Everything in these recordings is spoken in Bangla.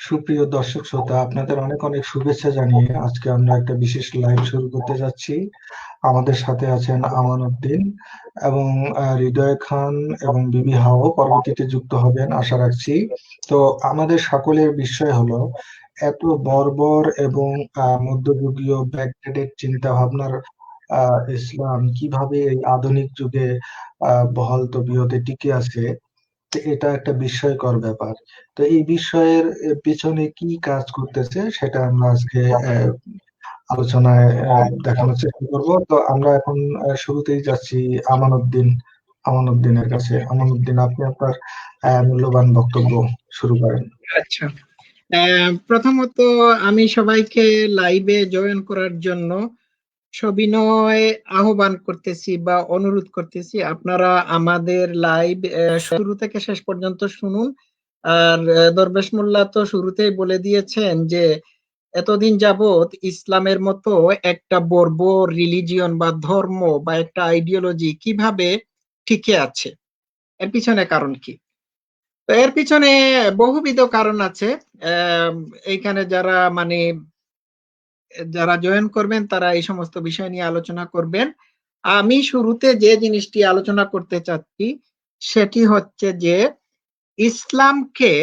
সুপ্রিয় দর্শক শ্রোতা, আপনাদের অনেক অনেক শুভেচ্ছা জানিয়ে আজকে আমরা একটা বিশেষ লাইভ শুরু করতে যাচ্ছি। আমাদের সাথে আছেন আমান উদ্দিন এবং হৃদয় খান এবং বিবি হাও পরবর্তীতে যুক্ত হবেন আশা রাখছি। তো আমাদের সকলের বিষয় হলো এত বর্বর এবং মধ্যযুগীয় ব্যাকডেটেড চিন্তা ভাবনার ইসলাম কিভাবে এই আধুনিক যুগে বহাল তবিয়তে টিকে আছে। তো এটা একটা বিস্ময়কর ব্যাপার। তো এই বিষয়ের পেছনে কি কাজ করতেছে সেটা আমরা আজকে আহ, আলোচনায় দেখানোর চেষ্টা করব। তো আমরা এখন শুরুতেই যাচ্ছি আমানউদ্দিন আমানউদ্দিনের কাছে। আমানউদ্দিন, আপনি আপনার মূল্যবান বক্তব্য শুরু করেন। আচ্ছা, প্রথমত আমি সবাইকে লাইভে জয়েন করার জন্য সবিনয় আহ্বান করতেছি বা অনুরোধ করতেছি, আপনারা আমাদের লাইভ শুরু থেকে শেষ পর্যন্ত শুনুন। আর দরবেশ মোল্লা তো শুরুতেই বলে দিয়েছেন যে এতদিন যাবৎ ইসলামের মতো একটা বর্বর রিলিজিয়ন বা ধর্ম বা একটা আইডিওলজি কিভাবে টিকে আছে, এর পিছনে কারণ কি। তো এর পিছনে বহুবিধ কারণ আছে। আহ, এইখানে যারা জয়েন করবেন তারা এই সমস্ত বিষয় নিয়ে আলোচনা করবেন। আমি শুরুতে যে জিনিসটি আলোচনা করতে চাচ্ছি সেটি হচ্ছে যে ইসলামকে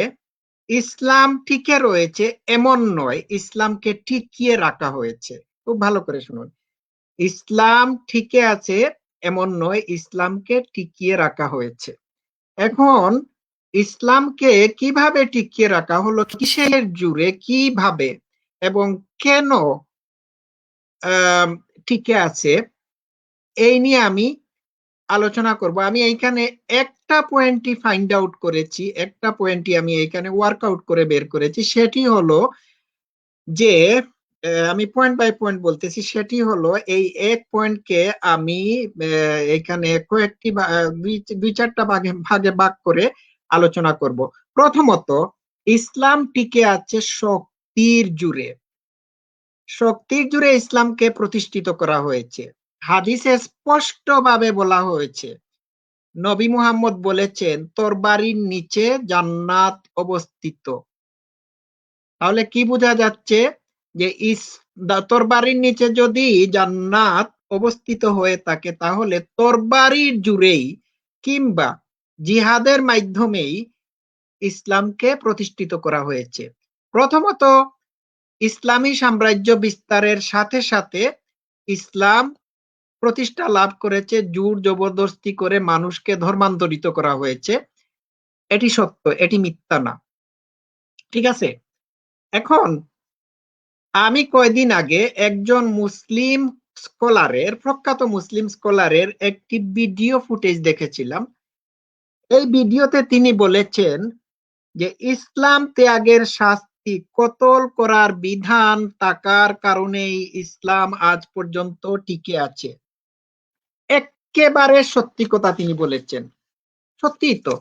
ইসলাম টিকে রয়েছে এমন নয়, ইসলামকে টিকিয়ে রাখা হয়েছে। খুব ভালো করে শুনুন, ইসলাম টিকে আছে এমন নয়, ইসলামকে টিকিয়ে রাখা হয়েছে। এখন ইসলামকে কিভাবে টিকিয়ে রাখা হলো, কিসের জুড়ে, কিভাবে এবং কেন আহ টিকে আছে, এই নিয়ে আমি আলোচনা করব। আমি এইখানে একটা পয়েন্টই ফাইন্ড আউট করেছি, একটা পয়েন্টই আমি এইখানে ওয়ার্কআউট করে বের করেছি। সেটি হলো যে আমি পয়েন্ট বাই পয়েন্ট বলতেছি। সেটি হলো এই এক পয়েন্টকে আমি এখানে কয়েকটি দুই চারটা ভাগে ভাগে ভাগ করে আলোচনা করব। প্রথমত, ইসলাম টিকে আছে শক্তির জুড়ে। শক্তির জুড়ে ইসলামকে প্রতিষ্ঠিত করা হয়েছে। হাদিসে স্পষ্টভাবে বলা হয়েছে, নবী মুহাম্মদ বলেছেন তোর বাড়ির নিচে জান্নাত অবস্থিত। তাহলে কি বোঝা যাচ্ছে যে তোর বাড়ির নিচে যদি জান্নাত অবস্থিত হয়ে থাকে তাহলে তোর বাড়ির জুড়েই কিংবা জিহাদের মাধ্যমেই ইসলামকে প্রতিষ্ঠিত করা হয়েছে। প্রথমত, ইসলামী সাম্রাজ্য বিস্তারের সাথে সাথে ইসলাম প্রতিষ্ঠা লাভ করেছে, জোর জবরদস্তি করে মানুষকে ধর্মান্তরিত করা হয়েছে। এটি সত্য, এটি মিথ্যা না। ঠিক আছে। এখন আমি কয়দিন আগে একজন মুসলিম স্কলারের, প্রখ্যাত মুসলিম স্কলারের একটি ভিডিও ফুটেজ দেখেছিলাম। এই ভিডিওতে তিনি বলেছেন যে ইসলাম ত্যাগের শাস্তি, কতল করার বিধান থাকার কারণেই ইসলাম আজ পর্যন্ত টিকে আছে। একেবারে সত্যি কথা তিনি বলেছেন। সত্যি তো,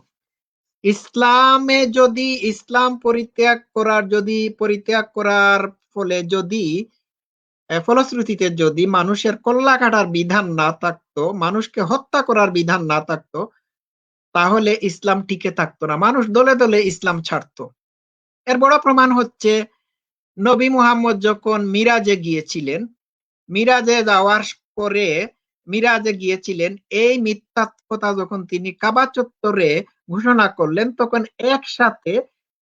ইসলামে যদি পরিত্যাগ করার ফলে যদি ফলশ্রুতিতে যদি মানুষের কল্লা কাটার বিধান না থাকতো, মানুষকে হত্যা করার বিধান না থাকতো, তাহলে ইসলাম টিকে থাকতো না, মানুষ দলে দলে ইসলাম ছাড়তো। এর বড় প্রমাণ হচ্ছে নবী মুহাম্মদ যখন মিরাজে গিয়েছিলেন, মিরাজে যাওয়ার পরে মিরাজে গিয়েছিলেন, এই মিথ্যা কথা যখন তিনি কাবা চত্বরে ঘোষণা করলেন, তখন একসাথে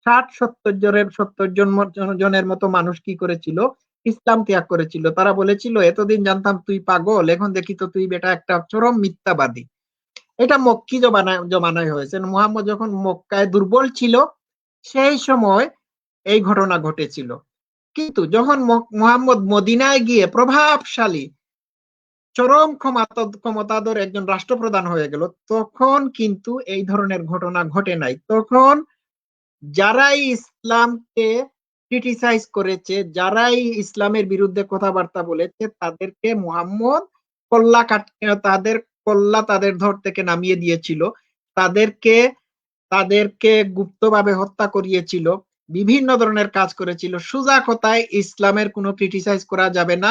60-70 জনের মতো মানুষ কি করেছিল, ইসলাম ত্যাগ করেছিল। তারা বলেছিল এতদিন জানতাম তুই পাগল, এখন দেখি তো তুই বেটা একটা চরম মিথ্যাবাদী। এটা মক্কি জমানায় হয়েছে। মুহাম্মদ যখন মক্কায় দুর্বল ছিল সেই সময় এই ঘটনা ঘটেছিল। কিন্তু যখন মুহাম্মদ মদিনায় গিয়ে প্রভাবশালী, চরম ক্ষমতাধর একজন রাষ্ট্রপ্রধান হয়ে গেল, তখন কিন্তু এই ধরনের ঘটনা ঘটে নাই। তখন যারাই ইসলামকে ক্রিটিসাইজ করেছে, যারাই ইসলামের বিরুদ্ধে কথাবার্তা বলেছে, তাদেরকে মুহাম্মদ তাদের কল্লা তাদের ধর থেকে নামিয়ে দিয়েছিল, তাদেরকে তাদেরকে গুপ্তভাবে হত্যা করিয়েছিল, বিভিন্ন ধরনের কাজ করেছিল। সোজা কথায় ইসলামের কোনো ক্রিটিসাইজ করা যাবে না,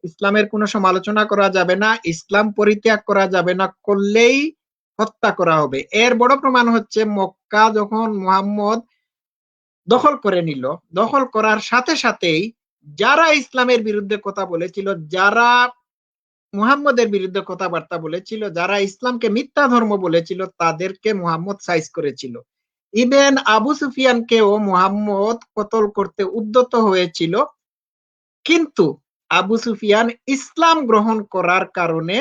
ইসলামের কোনো সমালোচনা করা যাবে না, ইসলাম পরিত্যাগ করা যাবে না, করলেই হত্যা করা হবে। এর বড় প্রমাণ হচ্ছে মক্কা যখন মুহাম্মদ দখল করে নিল। দখল করার সাথে সাথেই যারা ইসলামের বিরুদ্ধে কথা বলেছিল, যারা মুহাম্মদের বিরুদ্ধে কথাবার্তা বলেছিল, যারা ইসলামকে মিথ্যা ধর্ম বলেছিল, তাদেরকে মুহাম্মদ সাইজ করেছিল। ইভেন আবু সুফিয়ানকেও মুহাম্মদ কতল করতে উদ্যত হয়েছিল, কিন্তু আবু সুফিয়ান ইসলাম গ্রহণ করার কারণে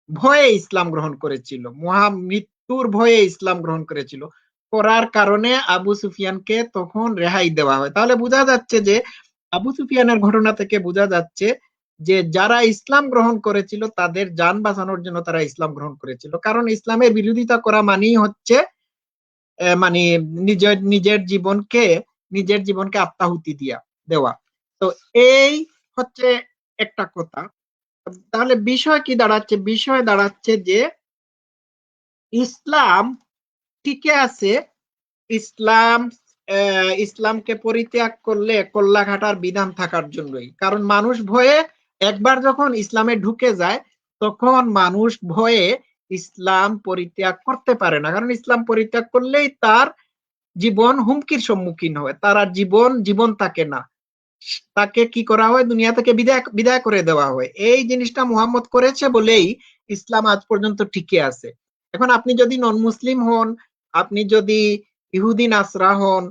ভয়ে ইসলাম গ্রহণ করেছিল, মৃত্যুর ভয়ে ইসলাম গ্রহণ করেছিল, করার কারণে আবু সুফিয়ানকে তখন রেহাই দেওয়া হয়। তাহলে বোঝা যাচ্ছে যে আবু সুফিয়ানের ঘটনা থেকে বোঝা যাচ্ছে যে যারা ইসলাম গ্রহণ করেছিল তাদের জান বাঁচানোর জন্য তারা ইসলাম গ্রহণ করেছিল। কারণ ইসলামের বিরোধিতা করা মানেই হচ্ছে মানে নিজের জীবনকে আত্মাহুতি দেওয়া। তো এই হচ্ছে একটা কথা। তাহলে বিষয় কি দাঁড়াচ্ছে? বিষয় দাঁড়াচ্ছে যে ইসলাম টিকে আছে, ইসলামকে পরিত্যাগ করলে কল্লাঘাটার বিধান থাকার জন্যই। কারণ মানুষ ভয়ে একবার যখন ইসলামে ঢুকে যায় তখন মানুষ ভয়ে ইসলাম পরিত্যাগ করতে পারে না, কারণ ইসলাম পরিত্যাগ করলেই তার জীবন হুমকির সম্মুখীন হয়, তার আর জীবন থাকে না, তাকে কি করা হয়, দুনিয়া থেকে বিদায় করে দেওয়া হয়। এই জিনিসটা মুহাম্মদ করেছে বলেই ইসলাম আজ পর্যন্ত টিকে আছে। এখন আপনি যদি নন মুসলিম হন, আপনি যদি ইহুদি নাসরা হন,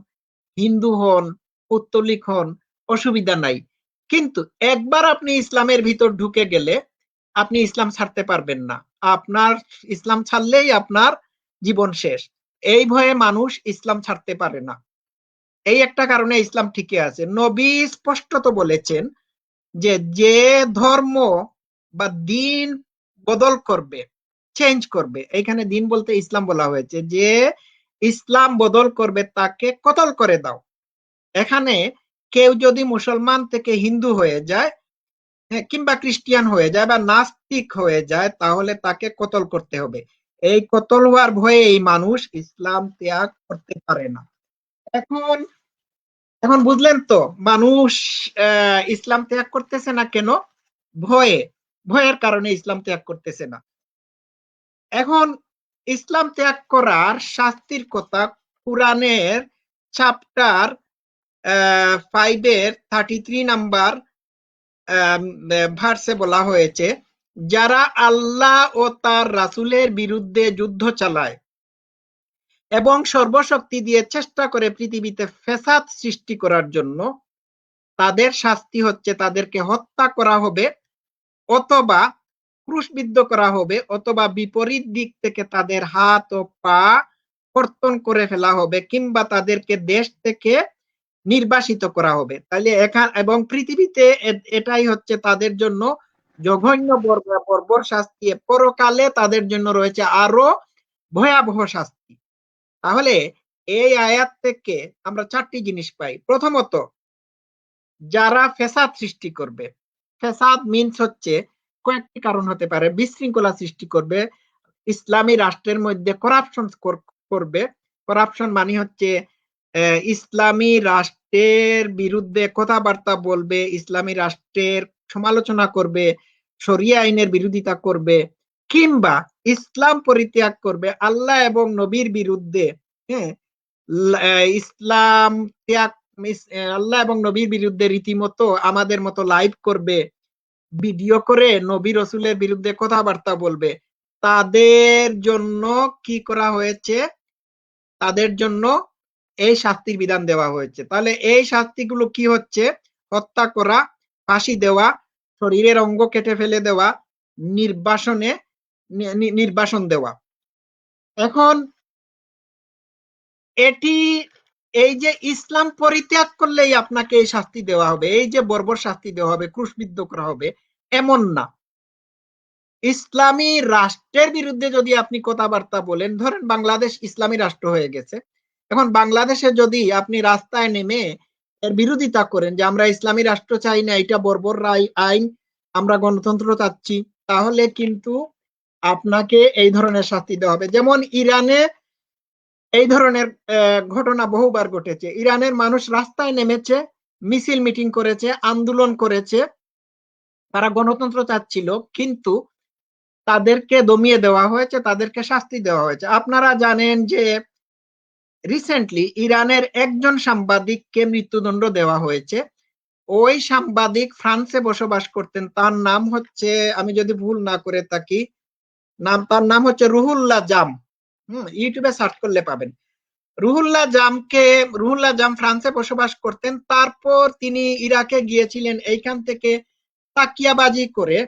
হিন্দু হন, পৌত্তলিক হন, অসুবিধা নাই, কিন্তু একবার আপনি ইসলামের ভিতর ঢুকে গেলে আপনি ইসলাম ছাড়তে পারবেন না। আপনার ইসলাম ছাড়লেই আপনার জীবন শেষ। এই ভয়ে মানুষ ইসলাম ছাড়তে পারে না। এই একটা কারণে ইসলাম টিকে আছে। নবী স্পষ্টত বলেছেন যে যে ধর্ম বা দিন বদল করবে, চেঞ্জ করবে, এখানে দিন বলতে ইসলাম বলা হয়েছে, যে ইসলাম বদল করবে তাকে কতল করে দাও। এখানে কেউ যদি মুসলমান থেকে হিন্দু হয়ে যায়, কিংবা খ্রিস্টিয়ান হয়ে যায় বা নাস্তিক হয়ে যায়, তাহলে তাকে কতল করতে হবে। এই কতল হওয়ার ভয়ে এই মানুষ ইসলাম ত্যাগ করতে পারে না। এখন এখন বুঝলেন তো মানুষ ইসলাম ত্যাগ করতেছে না কেন? ভয়ে, ভয়ের কারণে ইসলাম ত্যাগ করতেছে না। এখন ইসলাম ত্যাগ করার শাস্তির কথা কুরআনের চ্যাপ্টার 5 এর 33 নাম্বার ভার্সে বলা হয়েছে, যারা আল্লাহ ও তার রাসূলের বিরুদ্ধে যুদ্ধ চালায় এবং সর্বশক্তি দিয়ে চেষ্টা করে পৃথিবীতে ফ্যাসাদ সৃষ্টি করার জন্য, তাদের শাস্তি হচ্ছে তাদেরকে হত্যা করা হবে, অথবা ক্রুশবিদ্ধ করা হবে, অথবা বিপরীত দিক থেকে তাদের হাত ও পা কর্তন করে ফেলা হবে, কিংবা তাদেরকে দেশ থেকে নির্বাসিত করা হবে। তাহলে এবং পৃথিবীতে এটাই হচ্ছে তাদের জন্য জঘন্য বর্বর শাস্তি। পরকালে তাদের জন্য রয়েছে আরো ভয়াবহ শাস্তি। তাহলে এই আয়াত থেকে আমরা 4টি জিনিস পাই। প্রথমত, যারা ফ্যাসাদ সৃষ্টি করবে, ফ্যাসাদ মিন্স হচ্ছে কয়েকটি কারণ হতে পারে। বিশৃঙ্খলা সৃষ্টি করবে, ইসলামী রাষ্ট্রের মধ্যে করাপশন করবে। করাপশন মানে হচ্ছে ইসলামী রাষ্ট্রের বিরুদ্ধে কথাবার্তা বলবে, ইসলামী রাষ্ট্রের সমালোচনা করবে, শরিয়া আইনের বিরোধিতা করবে, কিংবা ইসলাম পরিত্যাগ করবে, আল্লাহ এবং নবীর বিরুদ্ধে, হ্যাঁ, ইসলাম ত্যাগ, আল্লাহ এবং নবীর বিরুদ্ধে রীতিমতো আমাদের মতো লাইভ করবে, ভিডিও করে নবী রসুলের বিরুদ্ধে কথাবার্তা বলবে। তাদের জন্য কি করা হয়েছে? তাদের জন্য এই শাস্তির বিধান দেওয়া হয়েছে। তাহলে এই শাস্তিগুলো কি হচ্ছে? হত্যা করা, ফাঁসি দেওয়া, শরীরের অঙ্গ কেটে ফেলে দেওয়া, নির্বাসন দেওয়া। এখন এটি, এই যে ইসলাম পরিত্যাগ করলেই আপনাকে এই শাস্তি দেওয়া হবে, এই যে বর্বর শাস্তি দেওয়া হবে, ক্রুশবিদ্ধ করা হবে, এমন না। ইসলামী রাষ্ট্রের বিরুদ্ধে যদি আপনি কথাবার্তা বলেন, ধরেন বাংলাদেশ ইসলামী রাষ্ট্র হয়ে গেছে, এখন বাংলাদেশে যদি আপনি রাস্তায় নেমে এর বিরোধিতা করেন যে আমরা ইসলামী রাষ্ট্র চাই না, এটা বর্বর আইন, আমরা গণতন্ত্র চাচ্ছি, তাহলে কিন্তু আপনাকে এই ধরনের শাস্তি দেওয়া হবে। যেমন ইরানে এই ধরনের ঘটনা বহুবার ঘটেছে। ইরানের মানুষ রাস্তায় নেমেছে, মিছিল মিটিং করেছে, আন্দোলন করেছে, তারা গণতন্ত্র চাচ্ছিল, কিন্তু তাদেরকে দমিয়ে দেওয়া হয়েছে, তাদেরকে শাস্তি দেওয়া হয়েছে। আপনারা জানেন যে রিসেন্টলি ইরানের একজন সাংবাদিককে মৃত্যুদণ্ড দেওয়া হয়েছে। ওই সাংবাদিক ফ্রান্সে বসবাস করতেন, তার নাম হচ্ছে, আমি যদি ভুল না করে থাকি, তার নাম হচ্ছে রুহুল্লাহ জাম। ইউটিউবে সার্চ করলে পাবেন। রুহুল্লাহ জাম ফ্রান্সে বসবাস করতেন। তারপর তিনি ইরাকে গিয়েছিলেন। এইখান থেকে তাকিয়াবাজি করে,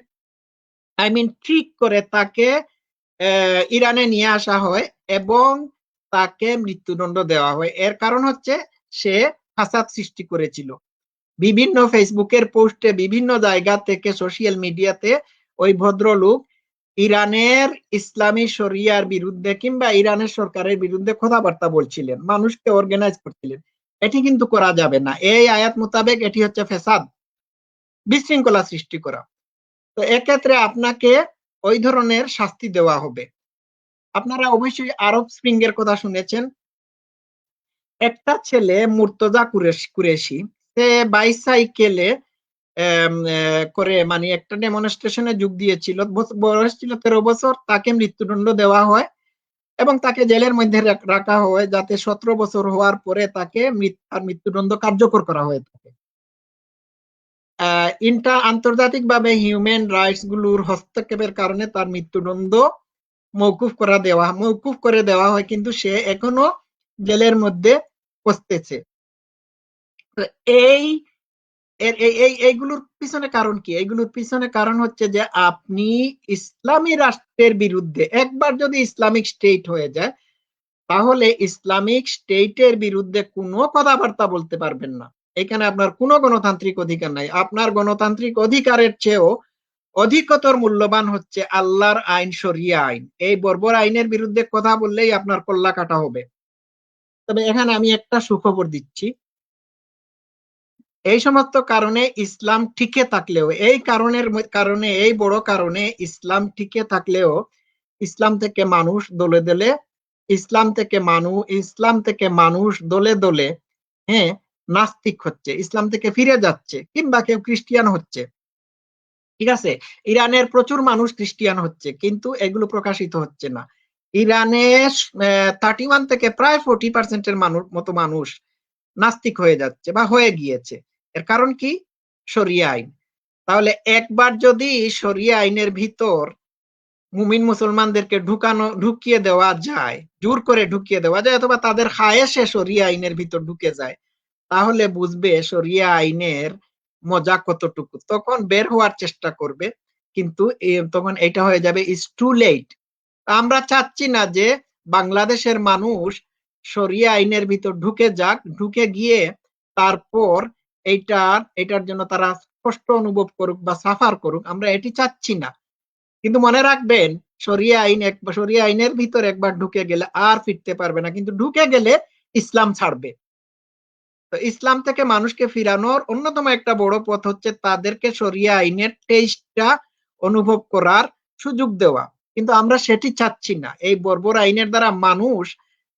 ট্রিক করে তাকে ইরানে নিয়ে আসা হয় এবং তাকে মৃত্যুদণ্ড দেওয়া হয়। এর কারণ হচ্ছে সে ফাসাদ সৃষ্টি করেছিল। বিভিন্ন ফেসবুকের পোস্টে, বিভিন্ন জায়গা থেকে, সোশ্যাল মিডিয়াতে ওই ভদ্রলোক ইরানের ইসলামী শরিয়ার বিরুদ্ধে কিংবা ইরানের সরকারের বিরুদ্ধে কথাবার্তা বলছিলেন, মানুষকে অর্গানাইজ করছিলেন। এটি কিন্তু করা যাবে না। এই আয়াত মোতাবেক এটি হচ্ছে ফেসাদ, বিশৃঙ্খলা সৃষ্টি করা। তো এক্ষেত্রে আপনাকে ওই ধরনের শাস্তি দেওয়া হবে। আপনারা অবশ্যই আরব স্প্রিং এর কথা শুনেছেন। একটা ছেলে মুর্তজা কুরেশি, সে বাইসাইকেলে করে একটা ডেমনস্ট্রেশনে যোগ দিয়েছিল। বয়স ছিল 13 বছর। তাকে মৃত্যুদণ্ড দেওয়া হয় এবং তাকে জেলের মধ্যে রাখা হয়, যাতে 17 বছর হওয়ার পরে তাকে মৃত্যুদণ্ড কার্যকর করা হয়ে থাকে। আন্তর্জাতিকভাবে হিউম্যান রাইটস গুলোর হস্তক্ষেপের কারণে তার মৃত্যুদণ্ড মওকুফ করে দেওয়া হয়, কিন্তু সে এখনো জেলের মধ্যে পচতেছে। এই এইগুলোর পিছনে কারণ কি? এইগুলোর পিছনে কারণ হচ্ছে যে আপনি ইসলামী রাষ্ট্রের বিরুদ্ধে, একবার যদি ইসলামিক স্টেট হয়ে যায়, তাহলে ইসলামিক স্টেটের বিরুদ্ধে কোনো কথাবার্তা বলতে পারবেন না। এখানে আপনার কোনো গণতান্ত্রিক অধিকার নাই। আপনার গণতান্ত্রিক অধিকারের চেয়েও অধিকতর মূল্যবান হচ্ছে আল্লাহর আইন, শরিয়া আইন। এই বর্বর আইনের বিরুদ্ধে কথা বললেই আপনার কল্লা কাটা হবে। তবে এখানে আমি একটা সুখবর দিচ্ছি। এই সমস্ত কারণে ইসলাম টিকে থাকলেও, এই বড় কারণে ইসলাম টিকে থাকলেও ইসলাম থেকে মানুষ দলে দলে, দলে দলে নাস্তিক হচ্ছে, ইসলাম থেকে ফিরে যাচ্ছে, কিংবা কেউ খ্রিস্টিয়ান হচ্ছে। ঠিক আছে, ইরানের প্রচুর মানুষ খ্রিস্টিয়ান হচ্ছে, কিন্তু এগুলো প্রকাশিত হচ্ছে না। ইরানে 31 থেকে প্রায় 40% মতো মানুষ নাস্তিক হয়ে যাচ্ছে বা হয়ে গিয়েছে। এর কারণ কি? শরিয়া আইন। তাহলে একবার যদি শরিয়া আইনের ভিতর মুমিন মুসলমানদেরকে ঢুকিয়ে দেওয়া যায়, জোর করে ঢুকিয়ে দেওয়া যায়, অথবা তাদের খায়েশে শরিয়া আইনের ভিতর ঢুকে যায়, তাহলে বুঝবে শরিয়া আইনের মজা কতটুকু। তখন বের হওয়ার চেষ্টা করবে, কিন্তু তখন এটা হয়ে যাবে ইটস টু লেট। আমরা চাচ্ছি না যে বাংলাদেশের মানুষ শরিয়া আইনের ভিতর ঢুকে যাক, ঢুকে গিয়ে তারপর এটার জন্য তারা কষ্ট অনুভব করুক বা সাফার করুক, আমরা এটি চাচ্ছি না। কিন্তু মনে রাখবেন, শরিয়া আইনের ভিতর একবার ঢুকে গেলে আর ফিরতে পারবে না, কিন্তু ঢুকে গেলে ইসলাম ছাড়বে। তো ইসলাম থেকে মানুষকে ফিরানোর অন্যতম একটা বড় পথ হচ্ছে তাদেরকে শরিয়া আইনের টেস্টটা অনুভব করার সুযোগ দেওয়া। কিন্তু আমরা সেটি চাচ্ছি না। এই বর্বর আইনের দ্বারা মানুষ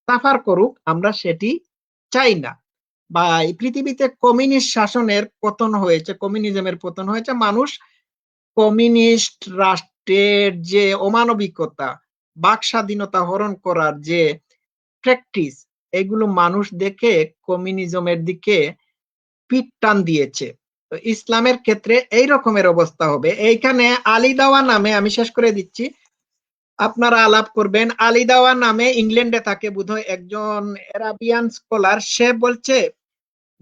সাফার করুক, আমরা সেটি চাই না। বা এই পৃথিবীতে কমিউনিস্ট শাসনের পতন হয়েছে, কমিউনিজমের পতন হয়েছে। মানুষ কমিউনিস্ট রাষ্ট্রের যে অমানবিকতা, বাক স্বাধীনতা হরণ করার যে প্র্যাকটিস, এগুলো মানুষ দেখে কমিউনিজমের দিকে পিঠ টান দিয়েছে। তো ইসলামের ক্ষেত্রে এই রকমের অবস্থা হবে। এইখানে আলী দাওয়া নামে, আমি শেষ করে দিচ্ছি, আপনারা আলাপ করবেন। আলী দাওয়া নামে ইংল্যান্ডে থাকে বোধহয় একজন আরাবিয়ান স্কলার। সে বলছে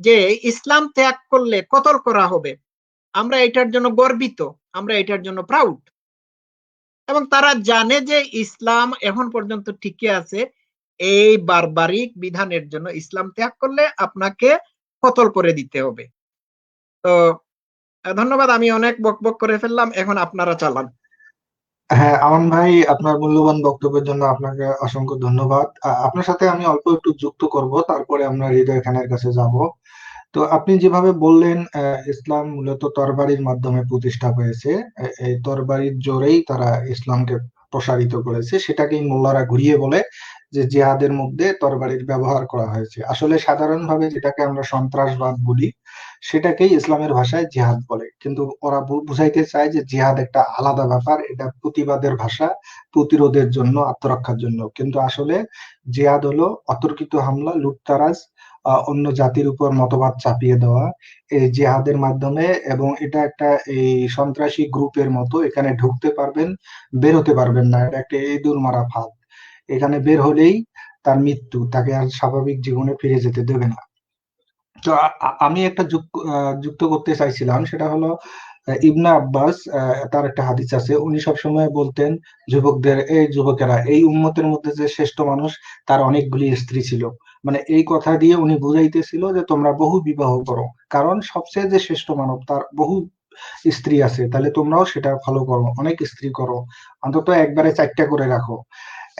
যে ইসলাম ত্যাগ করলে কতল করা হবে। আমরা এটার জন্য গর্বিত, আমরা এটার জন্য প্রাউড। এবং তারা জানে যে ইসলাম এখন পর্যন্ত টিকে আছে এই বারবারিক বিধানের জন্য। ইসলাম ত্যাগ করলে আপনাকে কতল করে দিতে হবে। তো ধন্যবাদ, আমি অনেক বকবক করে ফেললাম, এখন আপনারা চালান। হ্যাঁ, আমান ভাই, আপনার মূল্যবান বক্তব্যের জন্য আপনাকে অসংখ্য ধন্যবাদ। আপনার সাথে আমি অল্প একটু যুক্ত করব, তারপরে আমরা হৃদয় খানের কাছে যাব। তো আপনি যেভাবে বললেন, ইসলাম মূলত তরবারির মাধ্যমে প্রতিষ্ঠা হয়েছে। এই তরবারির জোরেই তারা ইসলামকে প্রসারিত করেছে, সেটাকেই মোল্লারা ঘুরিয়ে বলে যে জিহাদের মধ্যে তরবারির ব্যবহার করা হয়েছে। আসলে সাধারণভাবে যেটাকে আমরা সন্ত্রাসবাদ বলি সেটাকেই ইসলামের ভাষায় জিহাদ বলে, কিন্তু ওরা বুঝাইতে চায় যে জিহাদ একটা আলাদা ব্যাপার, এটা প্রতিবাদের ভাষা, প্রতিরোধের জন্য, আত্মরক্ষার জন্য। কিন্তু আসলে জিহাদ হলো অতর্কিত হামলা, লুটতারাজ, অন্য জাতির উপর মতবাদ চাপিয়ে দেওয়া এই জিহাদের মাধ্যমে। এবং এটা একটা এই সন্ত্রাসী গ্রুপের মতো, এখানে ঢুকতে পারবেন, বের হতে পারবেন না, এটা একটা ইঁদুর মারা ফাঁদ। এখানে বের হলেই তার মৃত্যু, তাকে আর স্বাভাবিক জীবনে ফিরে যেতে দেবে না। তো আমি একটা যুক্ত করতে চাইছিলাম, সেটা হলো ইবনে আব্বাস, তার একটা হাদিস আছে, উনি সবসময় বলতেন যুবকদের, এই যুবকেরা, এই উম্মতের মধ্যে যে শ্রেষ্ঠ মানুষ তার অনেকগুলি স্ত্রী ছিল। মানে এই কথা দিয়ে উনি বুঝাইতেছিল যে তোমরা বহু বিবাহ করো, কারণ সবচেয়ে যে শ্রেষ্ঠ মানব তার বহু স্ত্রী আছে, তাহলে তোমরাও সেটা ফলো করো, অনেক স্ত্রী করো, অন্তত একবারে 4টা করে রাখো।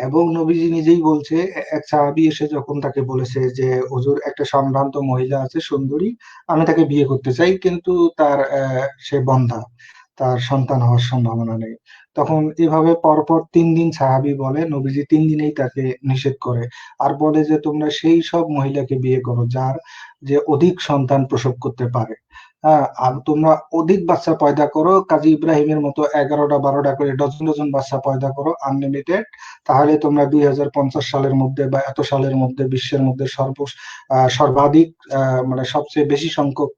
এবং নবীজি নিজেই বলছে, এক সাহাবী এসে যখন তাকে বলেছে যে হুজুর, একটা সম্ভ্রান্ত মহিলা আছে সুন্দরী, আমি তাকে বিয়ে করতে চাই, কিন্তু তার সে বন্ধ্যা, তার সন্তান হওয়ার সম্ভাবনা নেই। তখন এভাবে পরপর 3 দিন সাহাবী বলে, নবীজি 3 দিনেই তাকে নিষেধ করে, আর বলে যে তোমরা সেই সব মহিলাকে বিয়ে করো যার যে অধিক সন্তান প্রসব করতে পারে। হ্যাঁ, আর তোমরা অধিক বাচ্চা পয়দা করো, কাজী ইব্রাহিমের মতো 11টা 12টা করে ডজন ডজন বাচ্চা পয়দা করো, আনলিমিটেড। তাহলে তোমরা 2050 সালের মধ্যে বা এত সালের মধ্যে বিশ্বের মধ্যে সর্বাধিক, মানে সবচেয়ে বেশি সংখ্যক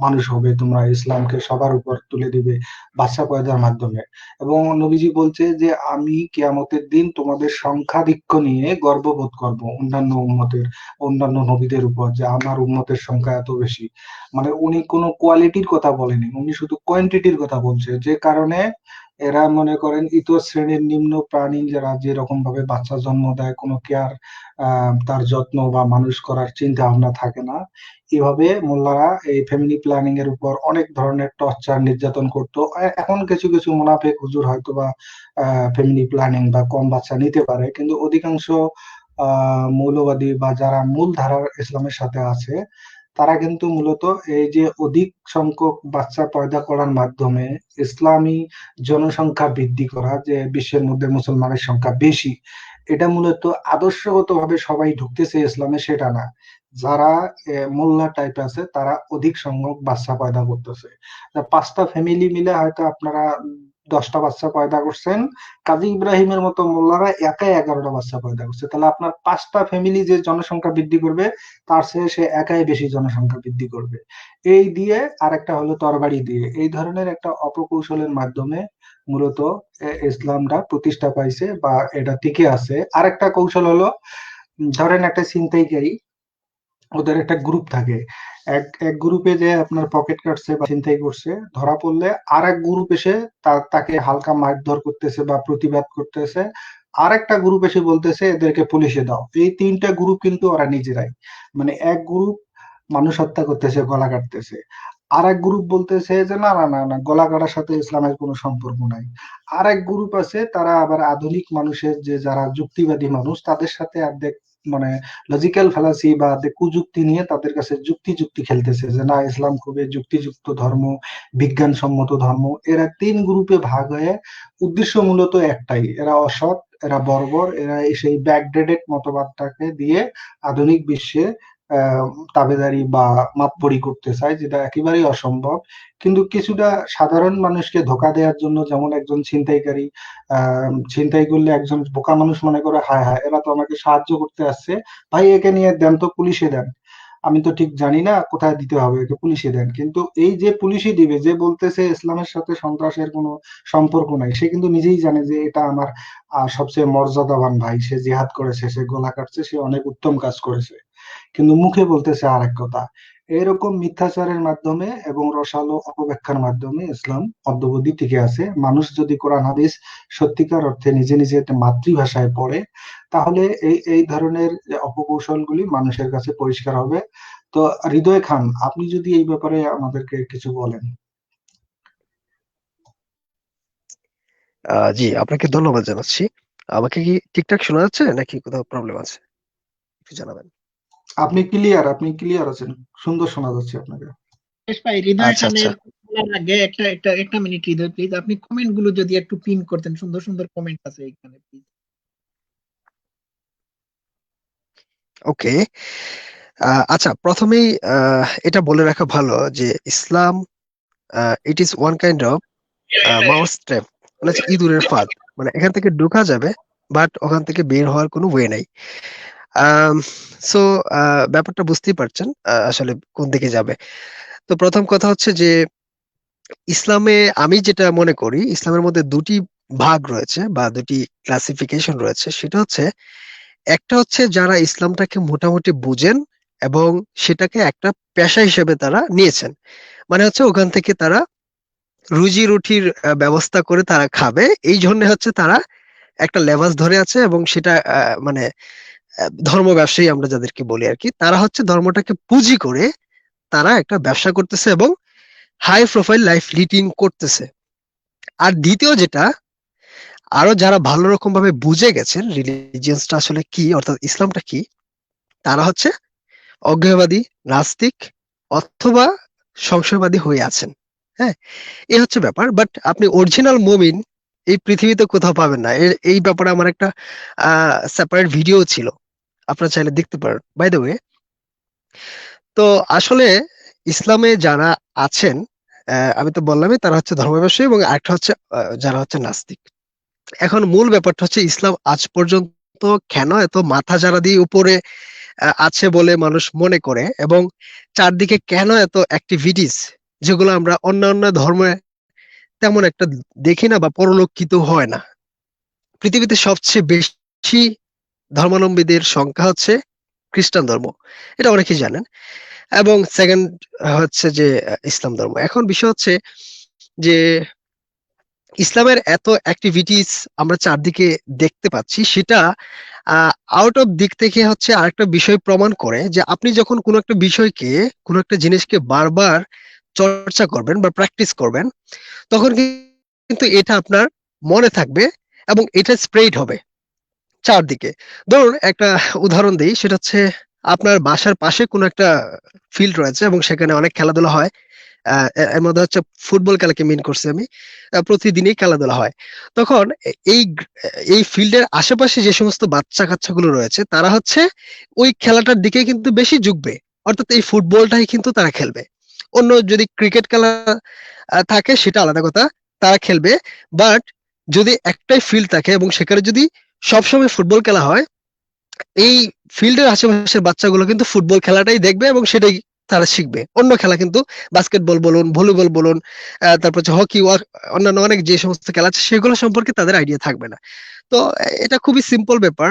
মানুষ হবে, তোমরা ইসলামকে সবার উপর তুলে দিবে বাচ্চা পয়দার মাধ্যমে। এবং নবীজি বলছে যে আমি কিয়ামতের দিন তোমাদের সংখ্যাধিক্য নিয়ে গর্ববোধ করব অন্যান্য নবীদের উপর, যে আমার উম্মতের সংখ্যা এত বেশি। মানে উনি কোনো কোয়ালিটির কথা বলেনি, উনি শুধু কোয়ান্টিটির কথা বলছে, যে কারণে এরা মনে করেন ইতর শ্রেণীর নিম্ন প্রাণী যারা যেরকম ভাবে বাচ্চা জন্ম দেয়, কোনো কেয়ার, তার যত্ন বা মানুষ করার চিন্তা ভাবনা থাকে না, এভাবে মোল্লারা এই ফ্যামিলি প্ল্যানিং এর উপর অনেক ধরনের টর্চার নির্যাতন করতো। এখন কিছু কিছু মুনাফেক হুজুর হয়তো বা ফ্যামিলি প্ল্যানিং বা কম বাচ্চা নিতে পারে, কিন্তু অধিকাংশ মৌলবাদী বা যারা মূল ধারার ইসলামের সাথে আছে তারা কিন্তু মূলত এই যে অধিক সংখ্যক বাচ্চা পয়দা করার মাধ্যমে ইসলামী জনসংখ্যা বৃদ্ধি করা, যে বিশ্বের মধ্যে মুসলমানের সংখ্যা বেশি, এটা মূলত আদর্শগতভাবে সবাই ঢুকতেছে ইসলামে সেটা না। যারা মোল্লা টাইপ আছে তারা অধিক সংখ্যক বাচ্চা পয়দা করতেছে। 5টা ফ্যামিলি মিলে হয়তো আপনারা 10টা বাচ্চা পয়দা করছেন, কাজী ইব্রাহিমের মতো মোল্লারা একাই 11টা বাচ্চা পয়দা করছে, তাহলে আপনার 5টা ফ্যামিলি যে জনসংখ্যা বৃদ্ধি করবে তার চেয়ে সে একাই বেশি জনসংখ্যা বৃদ্ধি করবে। এই দিয়ে, আরেকটা হলো তরবারি দিয়ে, এই ধরনের একটা অপকৌশলের মাধ্যমে মূলত ইসলামটা প্রতিষ্ঠা পাইছে বা এটা টিকে আছে। আরেকটা কৌশল হলো, ধরেন একটা ছিনতাইকারী, ওদের একটা গ্রুপ থাকে, এক এক গ্রুপে যে আপনার পকেট কাটছে বা ছিনতাই করছে, ধরা পড়লে আর এক গ্রুপ এসে তাকে হালকা মারধর করতেছে বা প্রতিবাদ করতেছে, আর একটা গ্রুপ এসে বলতেছে এদেরকে পুলিশে দাও। এই 3টা গ্রুপ কিন্তু ওরা নিজেরাই, মানে এক গ্রুপ মানুষ হত্যা করতেছে, গলা কাটতেছে, আর এক গ্রুপ বলতেছে যে না না না না, গলা কাটার সাথে ইসলামের কোনো সম্পর্ক নাই। আর এক গ্রুপ আছে তারা আবার আধুনিক মানুষের, যে যারা যুক্তিবাদী মানুষ, তাদের সাথে অর্ধেক মানে লজিক্যাল ফ্যালাসি বা কুযুক্তি নিয়ে তাদের কাছে যুক্তি যুক্তি খেলতেছে, যে না ইসলাম খুবই যুক্তিযুক্ত ধর্ম, বিজ্ঞানসম্মত ধর্ম। এরা 3 গ্রুপে ভাগ হয়ে উদ্দেশ্য মূলত একটাই, এরা অসৎ, এরা বর্বর, এরা সেই ব্যাকডেটেড মতবাদটাকে দিয়ে আধুনিক বিশ্বে আহ তাবেদারি বা মাতবরি করতে চায়, যেটা একেবারেই অসম্ভব। কিন্তু কিছুটা সাধারণ মানুষকে ধোঁকা দেওয়ার জন্য, যেমন একজন ছিনতাইকারী ছিনতাই করলে একজন বোকা মানুষ মনে করে হায় হায় এরা তো আমাকে সাহায্য করতে আসছে, ভাই একে নিয়ে দেন তো, পুলিশে দেন, আমি তো ঠিক জানি না কোথায় দিতে হবে, একে পুলিশে দেন। কিন্তু এই যে পুলিশই দিবে, যে বলতেছে ইসলামের সাথে সন্ত্রাসের কোনো সম্পর্ক নাই, সে কিন্তু নিজেই জানে যে এটা আমার সবচেয়ে মর্যাদাবান ভাই, সে জিহাদ করেছে, সে গলা কাটছে, সে অনেক উত্তম কাজ করেছে, কিন্তু মুখে বলতেছে আরেক কথা। এরকম মিথ্যাচারের মাধ্যমে এবং রসালো অপব্যাখ্যার মাধ্যমে ইসলাম অদ্যাবধি টিকে আছে। মানুষ যদি কোরআন হাদিস সত্যিকার অর্থে নিজে নিজে মাতৃভাষায় পড়ে, তাহলে এই এই ধরনের যে অপকৌশলগুলি মানুষের কাছে পরিষ্কার হবে। তো হৃদয় খান, আপনি যদি এই ব্যাপারে আমাদেরকে কিছু বলেন। জি, আপনাকে ধন্যবাদ জানাচ্ছি। আমাকে কি ঠিকঠাক শোনা যাচ্ছে নাকি কোথাও প্রবলেম আছে? একটু জানাবেন। আপনি ক্লিয়ার আছেন, সুন্দর শোনা যাচ্ছে আপনাকে। বেশ ভাই, হৃদয় আচ্ছা আচ্ছা। খানের বলার আগে একটা একটা একটা মিনিট, হৃদয় প্লিজ, আপনি কমেন্ট গুলো যদি একটু পিন করতেন, সুন্দর সুন্দর কমেন্ট আছে এখানে প্লিজ। ওকে। আচ্ছা, প্রথমেই এটা বলে রাখা ভালো যে ইসলাম it is one kind of mouse trap, মানে হচ্ছে ইঁদুরের ফাঁদ। মানে এখান থেকে ঢোকা যাবে, বাট ওখান থেকে বের হওয়ার কোনো ওয়ে নাই। সো ব্যাপারটা বুঝতেই পারছেন আসলে কোন দিকে যাবে। তো প্রথম কথা হচ্ছে যে ইসলামে আমি যেটা মনে করি, ইসলামের মধ্যে দুটি ভাগ রয়েছে বা দুটি ক্লাসিফিকেশন রয়েছে। সেটা হচ্ছে, একটা হচ্ছে যারা ইসলামটাকে মোটামুটি বুঝেন এবং সেটাকে একটা পেশা হিসেবে তারা নিয়েছেন। মানে হচ্ছে ওখান থেকে তারা রুজি রুটির ব্যবস্থা করে তারা খাবে, এই জন্য হচ্ছে তারা একটা লেভাস ধরে আছে এবং সেটা মানে ধর্ম ব্যবসায়ী আমরা যাদেরকে বলি আর কি, তারা হচ্ছে ধর্মটাকে পুঁজি করে তারা একটা ব্যবসা করতেছে এবং হাই প্রোফাইল লাইফ লিডিং করতেছে। আর দ্বিতীয় যেটা, আরো যারা ভালো রকম ভাবে বুঝে গেছেন রিলিজিয়াসটা আসলে কি, অর্থাৎ ইসলামটা কি, তারা হচ্ছে অজ্ঞেয়বাদী, নাস্তিক অথবা সংশয়বাদী হয়ে আছেন। হ্যাঁ, এই হচ্ছে ব্যাপার। বাট আপনি অরিজিনাল মুমিন এই পৃথিবীতে কোথাও পাবেন না। এই ব্যাপারে আমার একটা সেপারেট ভিডিও ছিল, আপনারা চাইলে দেখতে পারেন। বাই দ্য ওয়ে, তো আসলে ইসলামে যারা আছেন, আমি তো বললামই তারা হচ্ছে ধর্ম ব্যবসায়ী, এবং আরেকটা হচ্ছে যারা হচ্ছে নাস্তিক। এখন মূল ব্যাপারটা হচ্ছে ইসলাম আজ পর্যন্ত কেন এত মাথা ঝাড়া দিয়ে উপরে আছে বলে মানুষ মনে করে, এবং চারদিকে কেন এত অ্যাক্টিভিটিস যেগুলো আমরা অন্যান্য ধর্মে তেমন একটা দেখি না বা পরিলক্ষিত হয় না। পৃথিবীতে সবচেয়ে বেশি ধর্মাবলম্বীদের সংখ্যা হচ্ছে খ্রিস্টান ধর্ম, এটা অনেকেই জানেন, এবং সেকেন্ড হচ্ছে যে ইসলাম ধর্ম। এখন বিষয় হচ্ছে যে ইসলামের এত অ্যাক্টিভিটিস আমরা চারদিকে দেখতে পাচ্ছি, সেটা আউট অফ দিক থেকে হচ্ছে আরেকটা বিষয় প্রমাণ করে যে আপনি যখন কোনো একটা বিষয়কে, কোনো একটা জিনিসকে বারবার চর্চা করবেন বা প্র্যাকটিস করবেন, তখন কিন্তু এটা আপনার মনে থাকবে এবং এটা স্প্রেড হবে চারদিকে। ধরুন একটা উদাহরণ দিই, সেটা হচ্ছে আপনার বাসার পাশে কোনো একটা ফিল্ড রয়েছে এবং সেখানে অনেক খেলাধুলা হয়। এর মধ্যে হচ্ছে ফুটবল খেলাকে মিন করছি আমি। প্রতিদিনই খেলাধুলা হয়। তখন এই এই ফিল্ডের আশেপাশে যে সমস্ত বাচ্চা কাচ্চাগুলো রয়েছে, তারা হচ্ছে ওই খেলাটার দিকে কিন্তু বেশি ঝুঁকবে। অর্থাৎ এই ফুটবলটাই কিন্তু তারা খেলবে। অন্য যদি ক্রিকেট খেলা থাকে সেটা আলাদা কথা, তারা খেলবে। বাট যদি একটাই ফিল্ড থাকে এবং সেখানে যদি সবসময় ফুটবল খেলা হয়, এই ফিল্ডের আশেপাশের বাচ্চাগুলো কিন্তু ফুটবল খেলাটাই দেখবে এবং সেটাই তারা শিখবে। অন্য খেলা কিন্তু বাস্কেটবল বলুন, ভলিবল বলুন, তারপর হচ্ছে হকি, অন্যান্য অনেক যে সমস্ত খেলা আছে সেগুলো সম্পর্কে তাদের আইডিয়া থাকবে না। তো এটা খুবই সিম্পল ব্যাপার।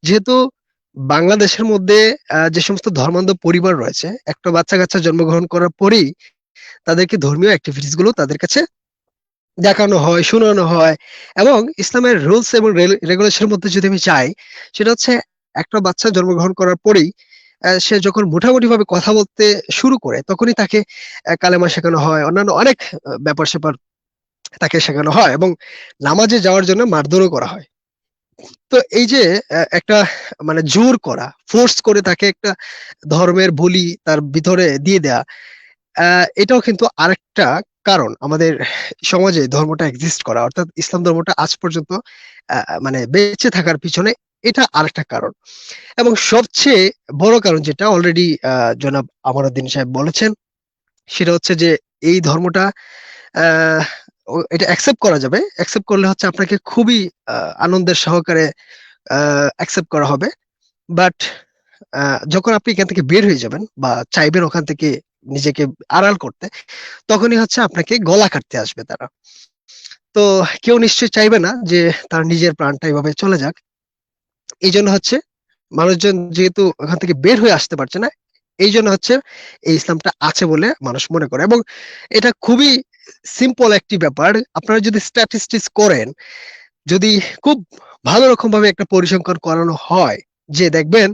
যেহেতু বাংলাদেশের মধ্যে যে সমস্ত ধর্মান্ধ পরিবার রয়েছে, একটা বাচ্চা কাচ্চা জন্মগ্রহণ করার পরেই তাদেরকে ধর্মীয় অ্যাক্টিভিটিস গুলো তাদের কাছে দেখানো হয়, শোনানো হয়। এবং ইসলামের রুলস এবং রেগুলেশনের মধ্যে যদি আমি চাই, সেটা হচ্ছে একটা বাচ্চা জন্মগ্রহণ করার পরেই সে যখন মোটামুটি ভাবে কথা বলতে শুরু করে, তখনই তাকে কালেমা শেখানো হয়, অন্যান্য অনেক ব্যাপার স্যাপার তাকে শেখানো হয়, এবং নামাজে যাওয়ার জন্য মারধরও করা হয়। তো এই যে একটা মানে জোর করা, ফোর্স করে তাকে একটা ধর্মের বলি তার ভিতরে দিয়ে দেয়া, এটাও কিন্তু আরেকটা কারণ আমাদের সমাজে ধর্মটা এক্সিস্ট করা, অর্থাৎ ইসলাম ধর্মটা আজ পর্যন্ত মানে বেঁচে থাকার পিছনে এটা আরেকটা কারণ। এবং সবচেয়ে বড় কারণ যেটা অলরেডি জনাব আমানুদ্দিন সাহেব বলেছেন, সেটা হচ্ছে যে এই ধর্মটা আহ, এটা অ্যাকসেপ্ট করা যাবে। অ্যাকসেপ্ট করলে হচ্ছে আপনাকে খুবই আনন্দের সহকারে অ্যাকসেপ্ট করা হবে। বাট যখন আপনি এখান থেকে বের হয়ে যাবেন বা চাইবেন ওখান থেকে নিজেকে আড়াল করতে, তখনই হচ্ছে আপনাকে গলা কাটতে আসবে তারা। তো কেউ নিশ্চয়ই চাইবে না যে তার নিজের প্রাণটা এভাবে চলে যাক। এই জন্য হচ্ছে মানুষজন যেহেতু ওখান থেকে বের হয়ে আসতে পারছে না, এই জন্য হচ্ছে এই ইসলামটা আছে বলে মানুষ মনে করে। এবং এটা খুবই সিম্পল একটি ব্যাপার। আপনারা যদি স্ট্যাটিস্টিক্স করেন, যদি খুব ভালো রকম ভাবে একটা পরিসংখ্যান করানো হয়, যে দেখবেন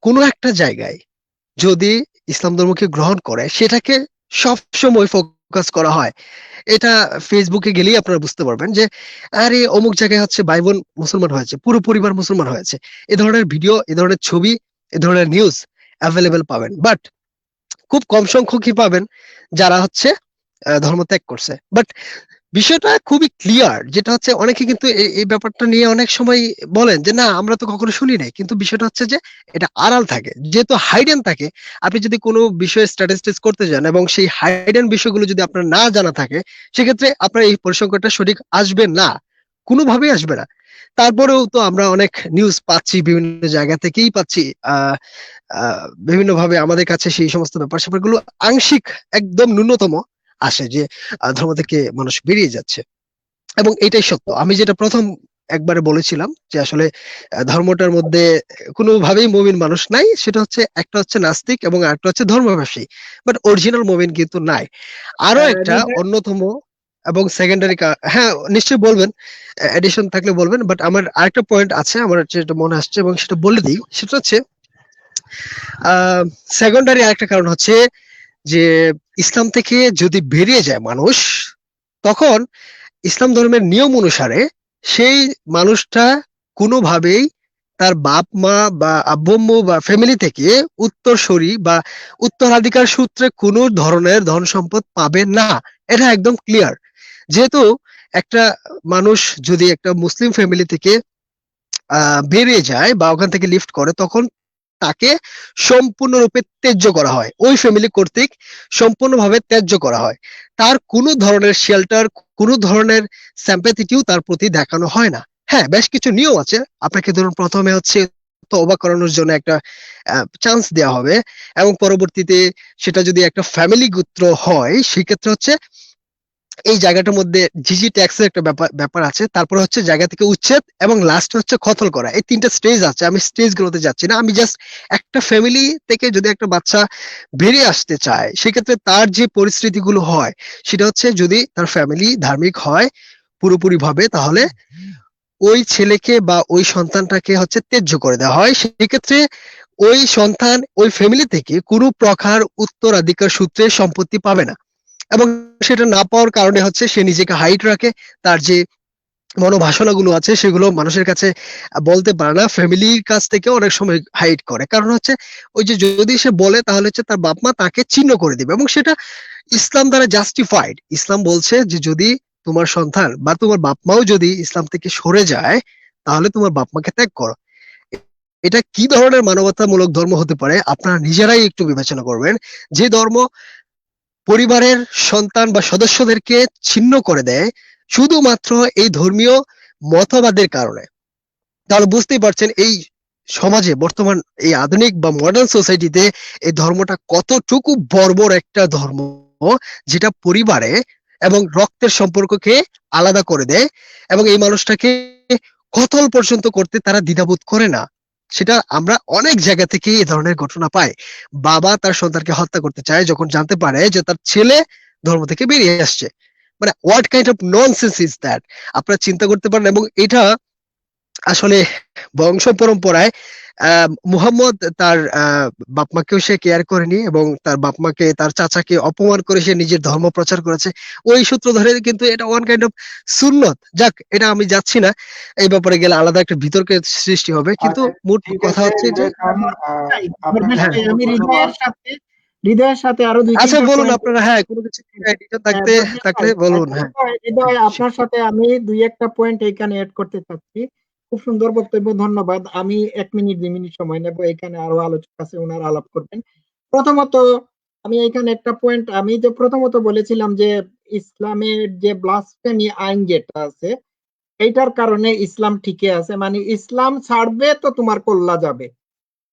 কোনো একটা জায়গায় যদি ইসলাম ধর্মকে গ্রহণ করে, সেটাকে সবসময় ফোকাস করা হয়। এটা ফেসবুকে গেলেই আপনারা বুঝতে পারবেন যে আরে অমুক জায়গায় হচ্ছে ভাই বোন মুসলমান হয়েছে, পুরো পরিবার মুসলমান হয়েছে। এ ধরনের ভিডিও, এ ধরনের ছবি, এ ধরনের নিউজ অ্যাভেলেবেল পাবেন। বাট খুব কম সংখ্যকই পাবেন যারা হচ্ছে ধর্ম ত্যাগ করছে। বাট বিষয়টা খুবই ক্লিয়ার, যেটা হচ্ছে অনেকে কিন্তু এই ব্যাপারটা নিয়ে অনেক সময় বলেন যে না আমরা তো কখনো শুনি নাই, কিন্তু বিষয়টা হচ্ছে যে এটা আড়াল থাকে, যেহেতু হাইডেন থাকে। আপনি যদি কোনো বিষয়ে স্ট্যাটিস্টিক্স করতে যান এবং সেই হাইডেন বিষয়গুলো যদি আপনার না জানা থাকে, সেক্ষেত্রে আপনার এই পরিসংখ্যানটা সঠিক আসবে না, কোনোভাবেই আসবে না। তারপরেও তো আমরা অনেক নিউজ পাচ্ছি, বিভিন্ন জায়গা থেকেই পাচ্ছি, আহ বিভিন্ন ভাবে আমাদের কাছে সেই সমস্ত ব্যাপার স্যাপারগুলো আংশিক, একদম ন্যূনতম আসে যে ধর্ম থেকে মানুষ বেরিয়ে যাচ্ছে। এবং এটাই সত্য, আমি যেটা প্রথম একবারে বলেছিলাম যে আসলে ধর্মটার মধ্যে কোনোভাবেই মুমিন মানুষ নাই, সেটা হচ্ছে একটা হচ্ছে নাস্তিক এবং আরেকটা হচ্ছে ধর্মভাষী, বাট অরিজিনাল মুমিন কিন্তু নাই। আরো একটা হৃদয়, অন্যতম এবং সেকেন্ডারি, হ্যাঁ নিশ্চয়ই বলবেন, এডিশন থাকলে বলবেন, বাট আমার আরেকটা পয়েন্ট আছে আমার যেটা মনে আসছে এবং সেটা বলে দিই। সেটা হচ্ছে সেকেন্ডারি আরেকটা কারণ হচ্ছে যে ইসলাম থেকে যদি বেরিয়ে যায় মানুষ, তখন ইসলাম ধর্মের নিয়ম অনুসারে সেই মানুষটা কোনোভাবেই তার বাপ মা বা আব্বু বা ফ্যামিলি থেকে উত্তরসূরি বা উত্তরাধিকার সূত্রে কোনো ধরনের ধন সম্পদ পাবে না। এটা একদম ক্লিয়ার। যেহেতু একটা মানুষ যদি একটা মুসলিম ফ্যামিলি থেকে বেরিয়ে যায় বা ওখান থেকে লিফট করে, তখন তাকে সম্পূর্ণরূপে ত্যায্য করা হয়, ওই ফ্যামিলি কর্তৃক সম্পূর্ণভাবে ত্যায্য করা হয়। তার কোনো ধরনের শেল্টার, কোনো ধরনের স্যাম্পাথিটিও তার প্রতি দেখানো হয় না। হ্যাঁ, বেশ কিছু নিয়ম আছে। আপনাকে ধরুন প্রথমে হচ্ছে তওবা করানোর জন্য একটা চান্স দেওয়া হবে, এবং পরবর্তীতে সেটা যদি একটা ফ্যামিলি গোত্র হয় সেক্ষেত্রে হচ্ছে এই জায়গাটার মধ্যে জিজি ট্যাক্সের একটা ব্যাপার ব্যাপার আছে, তারপর হচ্ছে জায়গা থেকে উচ্ছেদ, এবং লাস্ট হচ্ছে কতল করা। এই তিনটা স্টেজ আছে, আমি স্টেজ গুলোতে যাচ্ছি না। আমি জাস্ট একটা ফ্যামিলি থেকে যদি একটা বাচ্চা বেরিয়ে আসতে চায়, সেক্ষেত্রে তার যে পরিস্থিতিগুলো হয় সেটা হচ্ছে, যদি তার ফ্যামিলি ধার্মিক হয় পুরোপুরি ভাবে, তাহলে ওই ছেলেকে বা ওই সন্তানটাকে হচ্ছে ত্যায্য করে দেওয়া হয়। সেক্ষেত্রে ওই সন্তান ওই ফ্যামিলি থেকে কোনো প্রকার উত্তরাধিকার সূত্রে সম্পত্তি পাবে না, এবং সেটা না পাওয়ার কারণে হচ্ছে সে নিজেকে হাইড রাখে। তার যে মনোবাসনা গুলো আছে সেগুলো মানুষের কাছে বলতে পারে না, ফ্যামিলির কাছ থেকে অনেক সময় হাইড করে। কারণ হচ্ছে ওই যে যদি সে বলে তাহলে হচ্ছে তার বাপ মা তাকে ছিন্ন করে দিবে, এবং সেটা ইসলাম দ্বারা জাস্টিফাইড। ইসলাম বলছে যে যদি তোমার সন্তান বা তোমার বাপ মাও যদি ইসলাম থেকে সরে যায়, তাহলে তোমার বাপ মাকে ত্যাগ করো। এটা কি ধরনের মানবতামূলক ধর্ম হতে পারে আপনারা নিজেরাই একটু বিবেচনা করবেন, যে ধর্ম পরিবারের সন্তান বা সদস্যদেরকে ছিন্ন করে দেয় শুধুমাত্র এই ধর্মীয় মতবাদের কারণে। তাহলে বুঝতেই পারছেন এই সমাজে, বর্তমান এই আধুনিক বা মডার্ন সোসাইটিতে এই ধর্মটা কতটুকু বর্বর একটা ধর্ম, যেটা পরিবারে এবং রক্তের সম্পর্ককে আলাদা করে দেয়, এবং এই মানুষটাকে কতল পর্যন্ত করতে তারা দ্বিধাবোধ করে না। সেটা আমরা অনেক জায়গা থেকে এই ধরনের ঘটনা পাই। বাবা তার সন্তানকে হত্যা করতে চায় যখন জানতে পারে যে তার ছেলে ধর্ম থেকে বেরিয়ে আসছে। মানে what kind of nonsense is that? আপনারা চিন্তা করতে পারেন। এবং এটা আসলে বংশ পরম্পরায় মুহাম্মদ তার বাপ মাকেও সে কেয়ার করেনি, এবং তার বাপ মাকে, তার চাচাকে অপমান করে সে নিজের ধর্ম প্রচার করেছে। ওই সূত্র ধরে কিন্তু এটা ওয়ান কাইন্ড অফ সুন্নত। যাক, এটা আমি যাচ্ছি না, এই ব্যাপারে গেলে আলাদা একটা বিতর্কের সৃষ্টি হবে, কিন্তু আচ্ছা, মোট ঠিক কথা আছে হচ্ছে যে হৃদয় খান, আপনাকে হ্যাঁ, আমি অসংখ্য ধন্যবাদ। হৃদয়ের সাথে আরো দুই আচ্ছা তিনটা বলুন পয়েন্ট। আপনারা, হ্যাঁ কোনো কিছু এডিটর থাকতে ধর্মেশ থাকলে ভাই, বলুন। হ্যাঁ, হৃদয়, আপনার সাথে আমি দুই একটা পয়েন্ট এখানে এড করতে চাচ্ছি। খুব সুন্দর বক্তব্য, ধন্যবাদ। আমি 1 মিনিট 2 মিনিট সময় নেব, এখানে আরো আলোচক আছে, ওনারা আলাপ করবেন। প্রথমত, আমি এখানে একটা পয়েন্ট, আমি যে প্রথমত বলেছিলাম যে ইসলামের যে ব্লাসফেমি আইন যেটা আছে, এইটার কারণে ইসলাম টিকে আছে, মানে ইসলাম ছাড়বে তো তোমার কল্লা যাবে।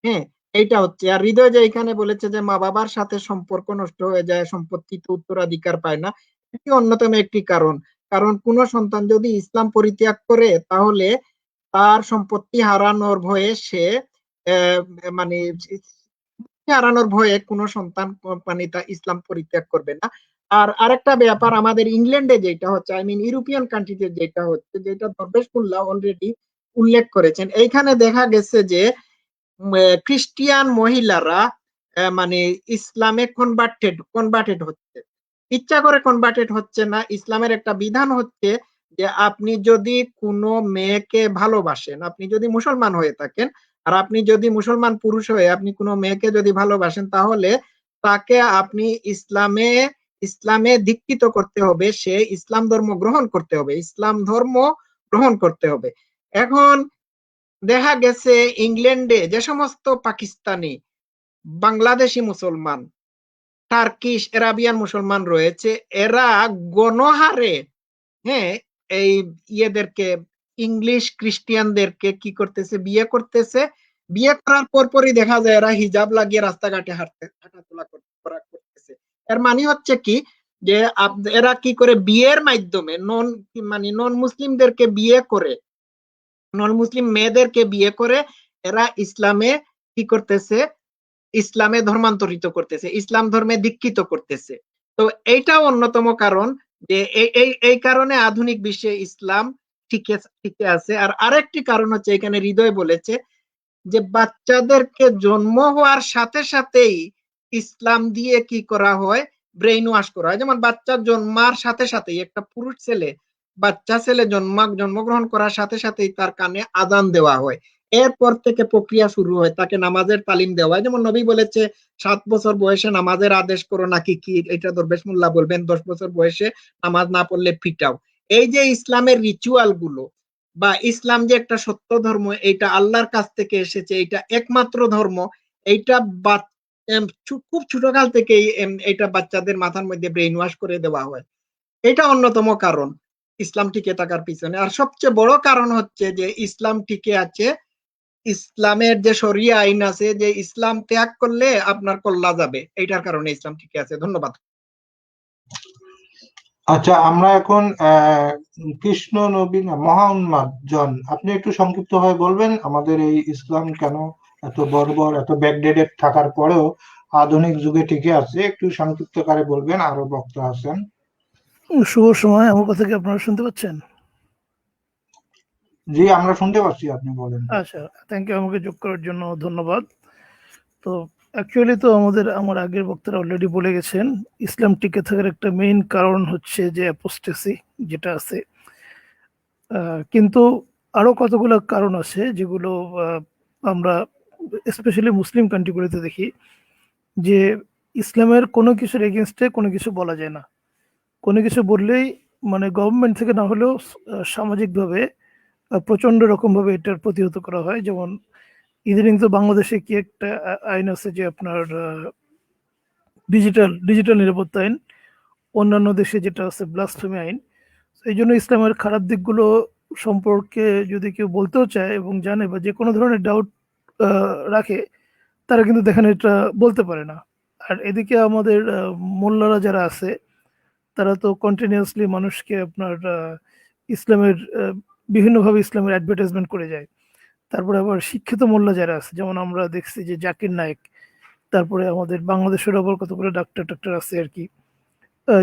হ্যাঁ, এইটা হচ্ছে। আর হৃদয় যে এখানে বলেছে যে মা বাবার সাথে সম্পর্ক নষ্ট হয়ে যায়, সম্পত্তিতে উত্তরাধিকার পায় না, এটি অন্যতম একটি কারণ। কারণ কোন সন্তান যদি ইসলাম পরিত্যাগ করে, তাহলে তার সম্পত্তি হারানোর ভয়ে সে আহ, মানে হারানোর ভয়ে কোনো সন্তান মানে তা ইসলাম পরিত্যাগ করবে না। আর আরেকটা ব্যাপার, আমাদের ইংল্যান্ডে যেটা হচ্ছে, আই মিন ইউরোপিয়ান কান্ট্রিতে যেটা হচ্ছে, যেটা দরবেশ মোল্লা অলরেডি উল্লেখ করেছেন, এইখানে দেখা গেছে যে খ্রিস্টিয়ান মহিলারা মানে ইসলামে কনভার্টেড হচ্ছে, ইচ্ছা করে কনভার্টেড হচ্ছে না। ইসলামের একটা বিধান হচ্ছে যে আপনি যদি কোনো মেয়েকে ভালোবাসেন, আপনি যদি মুসলমান হয়ে থাকেন, আর আপনি যদি মুসলমান পুরুষ হয়ে আপনি কোনো মেয়েকে যদি ভালোবাসেন, তাহলে তাকে আপনি ইসলামে ইসলামে দীক্ষিত করতে হবে, সে ইসলাম ধর্ম গ্রহণ করতে হবে, ইসলাম ধর্ম গ্রহণ করতে হবে। এখন দেখা গেছে ইংল্যান্ডে যে সমস্ত পাকিস্তানি, বাংলাদেশি মুসলমান, টার্কিশ এরাবিয়ান মুসলমান রয়েছে, এরা গণহারে, হ্যাঁ, এই ইয়েদেরকে, ইংলিশ খ্রিস্টিয়ানদেরকে কি করতেছে, বিয়ে করতেছে। বিয়ে করার পরপরই দেখা যায় এরা হিজাব লাগিয়ে রাস্তাঘাটে হাঁটাচলা করতেছে। এর মানে হচ্ছে কি, যে এরা কি করে বিয়ের মাধ্যমে নন মুসলিমদেরকে বিয়ে করে, নন মুসলিম মেয়েদেরকে বিয়ে করে এরা ইসলামে কি করতেছে, ইসলামে ধর্মান্তরিত করতেছে, ইসলাম ধর্মে দীক্ষিত করতেছে। তো এইটা অন্যতম কারণ, যে এই কারণে আধুনিক বিশ্বে ইসলাম টিকে আছে। আর আরেকটি কারণ হচ্ছে, এখানে হৃদয় বলেছে যে বাচ্চাদেরকে জন্ম হওয়ার সাথে সাথেই ইসলাম দিয়ে কি করা হয়, ব্রেইন ওয়াশ করা হয়। যেমন বাচ্চা জন্মার সাথে সাথেই, একটা পুরুষ ছেলে, বাচ্চা ছেলে জন্মগ্রহণ করার সাথে সাথেই তার কানে আযান দেওয়া হয়। এরপর থেকে প্রক্রিয়া শুরু হয়, তাকে নামাজের তালিম দেওয়া হয়। যেমন নবী বলেছে 7 বছর বয়সে নামাজের আদেশ করো, নাকি কি এটা দরবেশ মোল্লা বলবেন 10 বছর বয়সে নামাজ না পড়লে পিটাও। এই যে ইসলামের রিচুয়াল গুলো, বা ইসলাম যে একটা সত্য ধর্ম, এটা আল্লাহর কাছ থেকে এসেছে, এটা একমাত্র ধর্ম, এইটা খুব ছোটকাল থেকেই এটা বাচ্চাদের মাথার মধ্যে ব্রেইন ওয়াশ করে দেওয়া হয়। এটা অন্যতম কারণ ইসলাম টিকে থাকার পিছনে। আর সবচেয়ে বড় কারণ হচ্ছে যে ইসলাম টিকে আছে, ইসলামের যে শরিয়া আইন আছে, যে ইসলাম ত্যাগ করলে আপনার কল্লা যাবে, এইটার কারণে ইসলাম টিকে আছে। ধন্যবাদ। আচ্ছা, আমরা এখন কৃষ্ণ নবী না মোহাম্মদ জন, আপনি একটু সংক্ষিপ্তভাবে বলবেন আমাদের এই ইসলাম কেন এত বর্বর, এত ব্যাকডেটেড থাকার পরেও আধুনিক যুগে টিকে আছে? একটু সংক্ষিপ্তকারে বলবেন, আরো বক্তা আছেন। শুভ সময়। আমার কথা কি আপনারা শুনতে পাচ্ছেন? জি, আমরা শুনতে পাচ্ছি, আপনি বলেন। আচ্ছা, থ্যাংক ইউ, আমাকে যোগ করার জন্য ধন্যবাদ। তো অ্যাকচুয়ালি তো আমার আগের বক্তারা অলরেডি বলে গেছেন, ইসলাম টিকে থাকার একটা মেইন কারণ হচ্ছে যে অ্যাপোস্টেসি যেটা আছে। কিন্তু আরো কতগুলো কারণ আছে যেগুলো আমরা স্পেশালি মুসলিম কান্ট্রিগুলিতে দেখি, যে ইসলামের কোনো কিছুর এগেনস্টে কোনো কিছু বলা যায় না। কোনো কিছু বললেই মানে গভর্নমেন্ট থেকে না হলেও সামাজিকভাবে প্রচন্ড রকম ভাবে এটার প্রতিহত করা হয়। যেমন ইদানিং তো বাংলাদেশে কি একটা আইন আছে যে আপনার ডিজিটাল নিরাপত্তা আইন, অন্যান্য দেশে যেটা আছে ব্লাসফেমি আইন। এই জন্য ইসলামের খারাপ দিকগুলো সম্পর্কে যদি কেউ বলতেও চায় এবং জানে বা যে কোনো ধরনের ডাউট রাখে, তারা কিন্তু দেখেন এটা বলতে পারে না। আর এদিকে আমাদের মোল্লারা যারা আছে, তারা তো কন্টিনিউয়াসলি মানুষকে আপনার ইসলামের বিভিন্নভাবে ইসলামের অ্যাডভার্টাইজমেন্ট করে যায়। তারপরে আবার শিক্ষিত মোল্লা যারা আছে, যেমন আমরা দেখছি যে জাকির নায়েক, তারপরে আমাদের বাংলাদেশের আবার কতগুলো ডাক্তার আছে আর কি,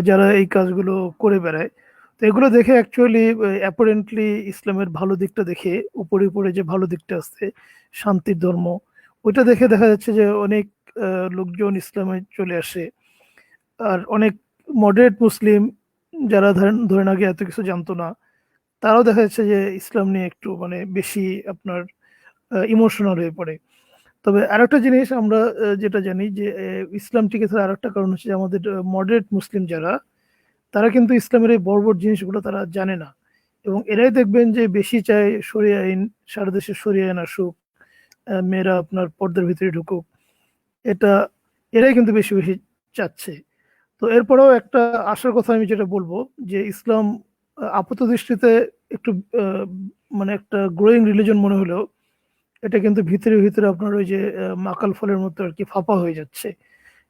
যারা এই কাজগুলো করে বেড়ায়। তো এগুলো দেখে অ্যাকচুয়ালি অ্যাপারেন্টলি ইসলামের ভালো দিকটা দেখে, উপরে উপরে যে ভালো দিকটা আছে, শান্তির ধর্ম, ওইটা দেখে দেখা যাচ্ছে যে অনেক লোকজন ইসলামে চলে আসে। আর অনেক মডারেট মুসলিম যারা ধরেন আগে এত কিছু জানতো না, তারাও দেখা যাচ্ছে যে ইসলাম নিয়ে একটু মানে বেশি আপনার ইমোশনাল হয়ে পড়ে। তবে আরেকটা জিনিস আমরা যেটা জানি যে ইসলাম টিকে থাকার আরেকটা কারণ হচ্ছে যে আমাদের মডারেট মুসলিম যারা, তারা কিন্তু ইসলামের এই বর্বর জিনিসগুলো তারা জানে না, এবং এরাই দেখবেন যে বেশি চায় শরিয়া আইন, সারা দেশে শরিয়া আইন আসুক, মেয়েরা আপনার পর্দার ভিতরে ঢুকুক, এটা এরাই কিন্তু বেশি বেশি চাচ্ছে। তো এরপরেও একটা আশার কথা আমি যেটা বলবো, যে ইসলাম আপাত দৃষ্টিতে একটু মানে একটা গ্রোয়িং রিলিজন মনে হলেও, এটা কিন্তু ভিতরে ভিতরে আপনার ওই যে মাকাল ফলের মতো আর কি ফাঁপা হয়ে যাচ্ছে।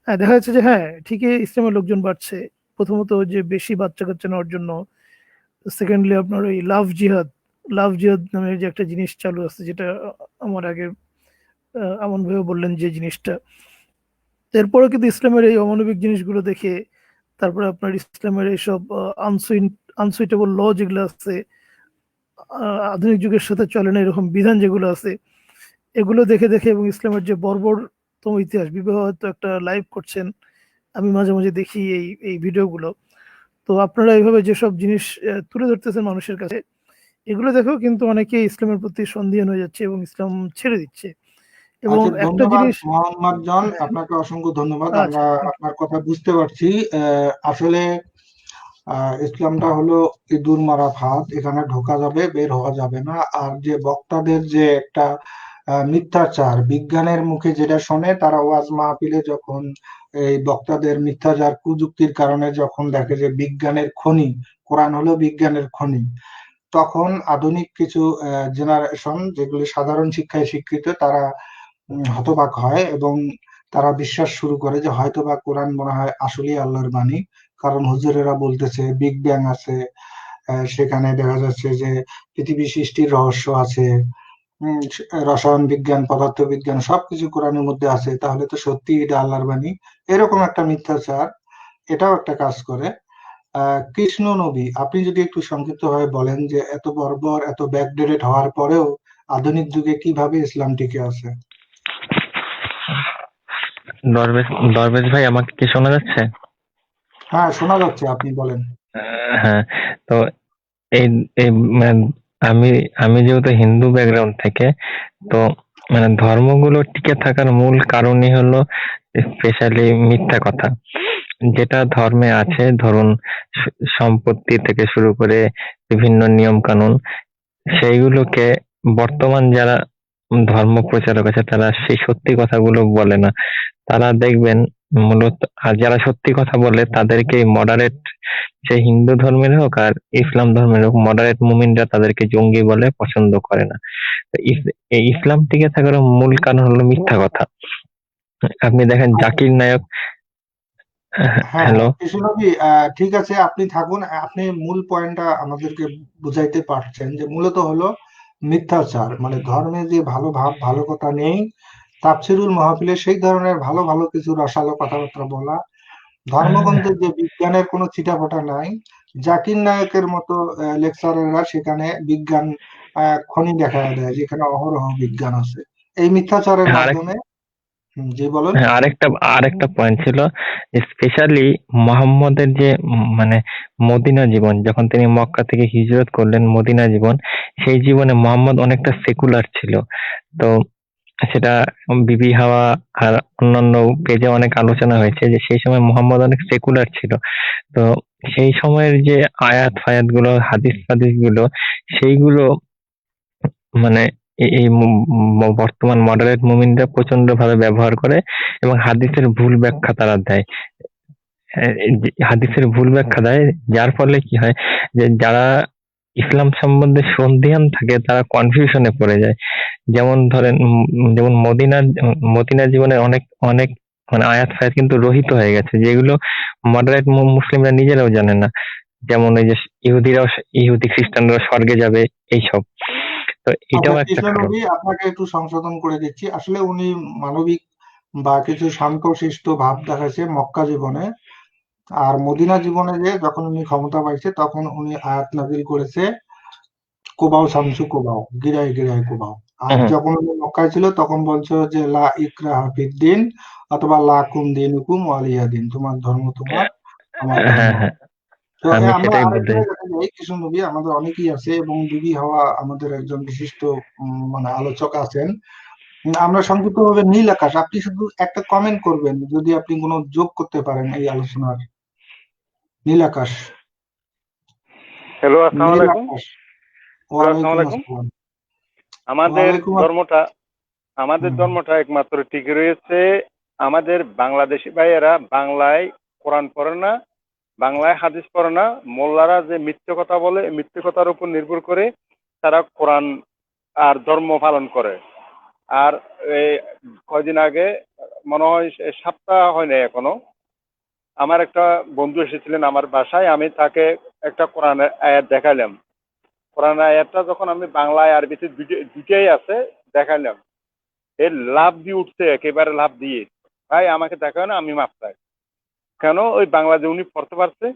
হ্যাঁ, দেখা যাচ্ছে যে হ্যাঁ ঠিকই ইসলামের লোকজন বাড়ছে, প্রথমত যে বেশি বাচ্চা কাচ্চা নেওয়ার জন্য, সেকেন্ডলি আপনার ওই লাভ জিহাদ নামের যে একটা জিনিস চালু আছে, যেটা আমার আগে আমন ভাইও বললেন যে জিনিসটা। এরপরে কিন্তু ইসলামের এই অমানবিক জিনিসগুলো দেখে, তারপরে আপনার ইসলামের এইসব আনসুইটেবল ল যেগুলো আছে, আধুনিক যুগের সাথে চলে না এরকম বিধান যেগুলো আছে, এগুলো দেখে দেখে এবং ইসলামের যে বর্বরতম ইতিহাস, বিবাহ হয়তো একটা লাইভ করছেন, আমি মাঝে মাঝে দেখি এই ভিডিওগুলো। তো আপনারা এইভাবে যেসব জিনিস তুলে ধরতেছেন মানুষের কাছে, এগুলো দেখেও কিন্তু অনেকে ইসলামের প্রতি সন্দিহান হয়ে যাচ্ছে এবং ইসলাম ছেড়ে দিচ্ছে। এবং আচ্ছা, একটা ধন্যবাদ জিনিস, মোহাম্মদ জন, হ্যাঁ, আপনাকে অসংখ্য ধন্যবাদ। আচ্ছা, আমরা thank you. আপনার কথা বুঝতে পারছি। আসলে ইসলামটা হলো ইঁদুর মারা ফাঁদ, এখানে ঢোকা যাবে, বের হওয়া যাবে না। আর যে বক্তাদের যে একটা মিথ্যাচার, বিজ্ঞানের মুখে যেটা শোনে, তারা ওয়াজ মাহফিলে যখন এই বক্তাদের মিথ্যাচার কুযুক্তির কারণে যখন দেখে যে বিজ্ঞানের খনি, কোরআন হলো বিজ্ঞানের খনি, তখন আধুনিক কিছু জেনারেশন যেগুলি সাধারণ শিক্ষায় শিক্ষিত, তারা হতবাক হয় এবং তারা বিশ্বাস শুরু করে যে হয়তোবা কোরআন মনে হয় আসলেই আল্লাহর বাণী। কারণ হুজুরেরা বলতেছে বিগ ব্যাং আছে, সেখানে দেখা যাচ্ছে যে পৃথিবী সৃষ্টির রহস্য আছে, রসায়ন বিজ্ঞান, পদার্থ বিজ্ঞান সবকিছু কোরআনের মধ্যে আছে, তাহলে তো সত্যি এটা আল্লাহর বাণী। এরকম একটা মিথ্যাচার এটাও একটা কাজ করে। কৃষ্ণ নবী, আপনি যদি একটু সংক্ষিপ্তভাবে বলেন যে এত বর্বর, এত ব্যাকডেটেড হওয়ার পরেও আধুনিক যুগে কিভাবে ইসলাম টিকে আছে? দরবেশ দরবেশ ভাই, আমাকে কি শোনা যাচ্ছে? হ্যাঁ, শোনা যাচ্ছে, আপনি বলেন। হ্যাঁ। তো এই এই মানে আমি আমি যেহেতু হিন্দু ব্যাকগ্রাউন্ড থেকে, তো ধর্মগুলো টিকে থাকার মূল কারণই হলো স্পেশালি মিথ্যা কথা। যেটা ধর্মে আছে, ধরুন সম্পত্তি থেকে শুরু করে বিভিন্ন নিয়ম কানুন, সেইগুলোকে বর্তমান যারা ধর্ম প্রচারক আছে তারা সেই সত্যি কথাগুলো বলে না। তারা দেখবেন মূলত, আর যারা সত্যি কথা বলে তাদেরকে মডারেট, সে হিন্দু ধর্মের হোক আর ইসলাম ধর্মের হোক, মডারেট মুমিনরা তাদেরকে জঙ্গি বলে পছন্দ করে না। তো এই ইসলাম টিকে থাকার মূল কারণ হলো মিথ্যা কথা। আপনি দেখেন জাকির নায়ক। হ্যাঁ, হ্যালো। কৃষ্ণ নবী, ঠিক আছে, আপনি থাকুন। আপনি মূল পয়েন্টটা আমাদেরকে বুঝাইতে পারছেন যে মূলত হলো মিথ্যাচার, মানে ধর্মে যে ভালো ভাব, ভালো কথা নেই। তাফসীরুল মাহফিলে সেই ধরনের ভালো ভালো কিছু রসালো কথাবার্তা বলা, ধর্মগ্রন্থে যে বিজ্ঞানের কোনো ছিটাফোঁটা নাই। জাকির নায়কের মতো লেকচারাররা সেখানে বিজ্ঞান খনি দেখায় দেয় যেখানে অহরহ বিজ্ঞান আছে, এই মিথ্যাচারের আরেক মাধ্যমে। জি, বলুন। হ্যাঁ, আরেকটা পয়েন্ট ছিল, স্পেশালি মোহাম্মদের যে মদিনা জীবন, যখন তিনি মক্কা থেকে হিজরত করলেন মদিনা জীবন, সেই জীবনে মোহাম্মদ অনেকটা সেকুলার ছিল। তো সেটা বিবি হাওয়া আর অন্যান্য পেজে অনেক আলোচনা হয়েছে যে সেই সময় মোহাম্মদ অনেক সেকুলার ছিল। তো সেই সময়ের যে আয়াত ফায়াত গুলো, হাদিস ফাদিস গুলো, সেইগুলো মানে এই বর্তমান মডারেট মুমিনরা প্রচন্ড ভাবে ব্যবহার করে এবং হাদিসের ভুল ব্যাখ্যা তারা দেয়। হাদিসের ভুল ব্যাখ্যা দেয়, যার ফলে কি হয় যে যারা ইসলাম সম্বন্ধে সন্দিহান থাকে তারা কনফিউশনে পড়ে যায়। যেমন ধরেন যেমন মদিনা জীবনের অনেক অনেক আয়াত ফায়াত কিন্তু রহিত হয়ে গেছে, যেগুলো মডারেট মুসলিমরা নিজেরাও জানে না। যেমন এই যে ইহুদি খ্রিস্টানরা স্বর্গে যাবে, এইসব। তো আচ্ছা, এটাও একটা কৃষ্ণ কারণ। নবী, আপনাকে একটু সংশোধন করে দিচ্ছি। আসলে উনি মানবিক বা কিছু শান্তশিষ্ট ভাব দেখাইছে মক্কা জীবনে। আর মদিনা জীবনে যে যখন উনি ক্ষমতা পাইছে তখন উনি আয়াত নাযিল করেছে, কোবাও শামসু কোবাও, গিরায় গিরায় কোবাও। আর হুম, যখন উনি মক্কায় ছিল তখন বলছো যে লা ইকরাহা ফিদ্দিন, অথবা লা কুম দিনুকুম ওয়ালিয়া দিন, তোমার ধর্ম তোমার, আমার ধর্ম। হ্যাঁ হ্যাঁ, তো আমি আমরা সেটাই বলতে আরেকজনের কাছে যাই। কৃষ্ণ নবী, আমাদের অনেকেই আছে এবং বিবি হাওয়া আমাদের একজন বিশিষ্ট আলোচক আছেন। আমরা সংক্ষিপ্তভাবে নীল আকাশ, আপনি শুধু একটা কমেন্ট করবেন যদি আপনি কোনো যোগ করতে পারেন এই আলোচনার। নীল আকাশ। হ্যালো, আসসালামু নীল আলাইকুম। আকাশ। হ্যালো, আসসালামু ওয়ালাইকুম আলাইকুম। আসসালাম। আমাদের ওয়ালাইকুম ধর্মটা আমাদের আসসালাম। ধর্মটা একমাত্র টিকে রয়েছে। আমাদের বাংলাদেশি ভাইয়েরা বাংলায় কোরআন পড়ে না, বাংলায় হাদিস পড়ে না। মোল্লারা যে মিথ্যে কথা বলে, মিথ্যে কথার উপর নির্ভর করে তারা কোরআন আর ধর্ম পালন করে। আর এই কয়দিন আগে, মনে হয় সপ্তাহ হয় না এখনো, আমার একটা বন্ধু এসেছিলেন আমার বাসায়। আমি তাকে একটা কোরআনের আয়াত দেখালাম। কোরআন আয়াতটা যখন আমি বাংলায় আরবিতে দুটাই আছে দেখালাম, এর লাভ দিয়ে উঠছে, একেবারে লাভ দিয়ে, ভাই আমাকে দেখাও না, আমি মাপ চাই। কেন? ওই বাংলা যে উনি পড়তে পারছে,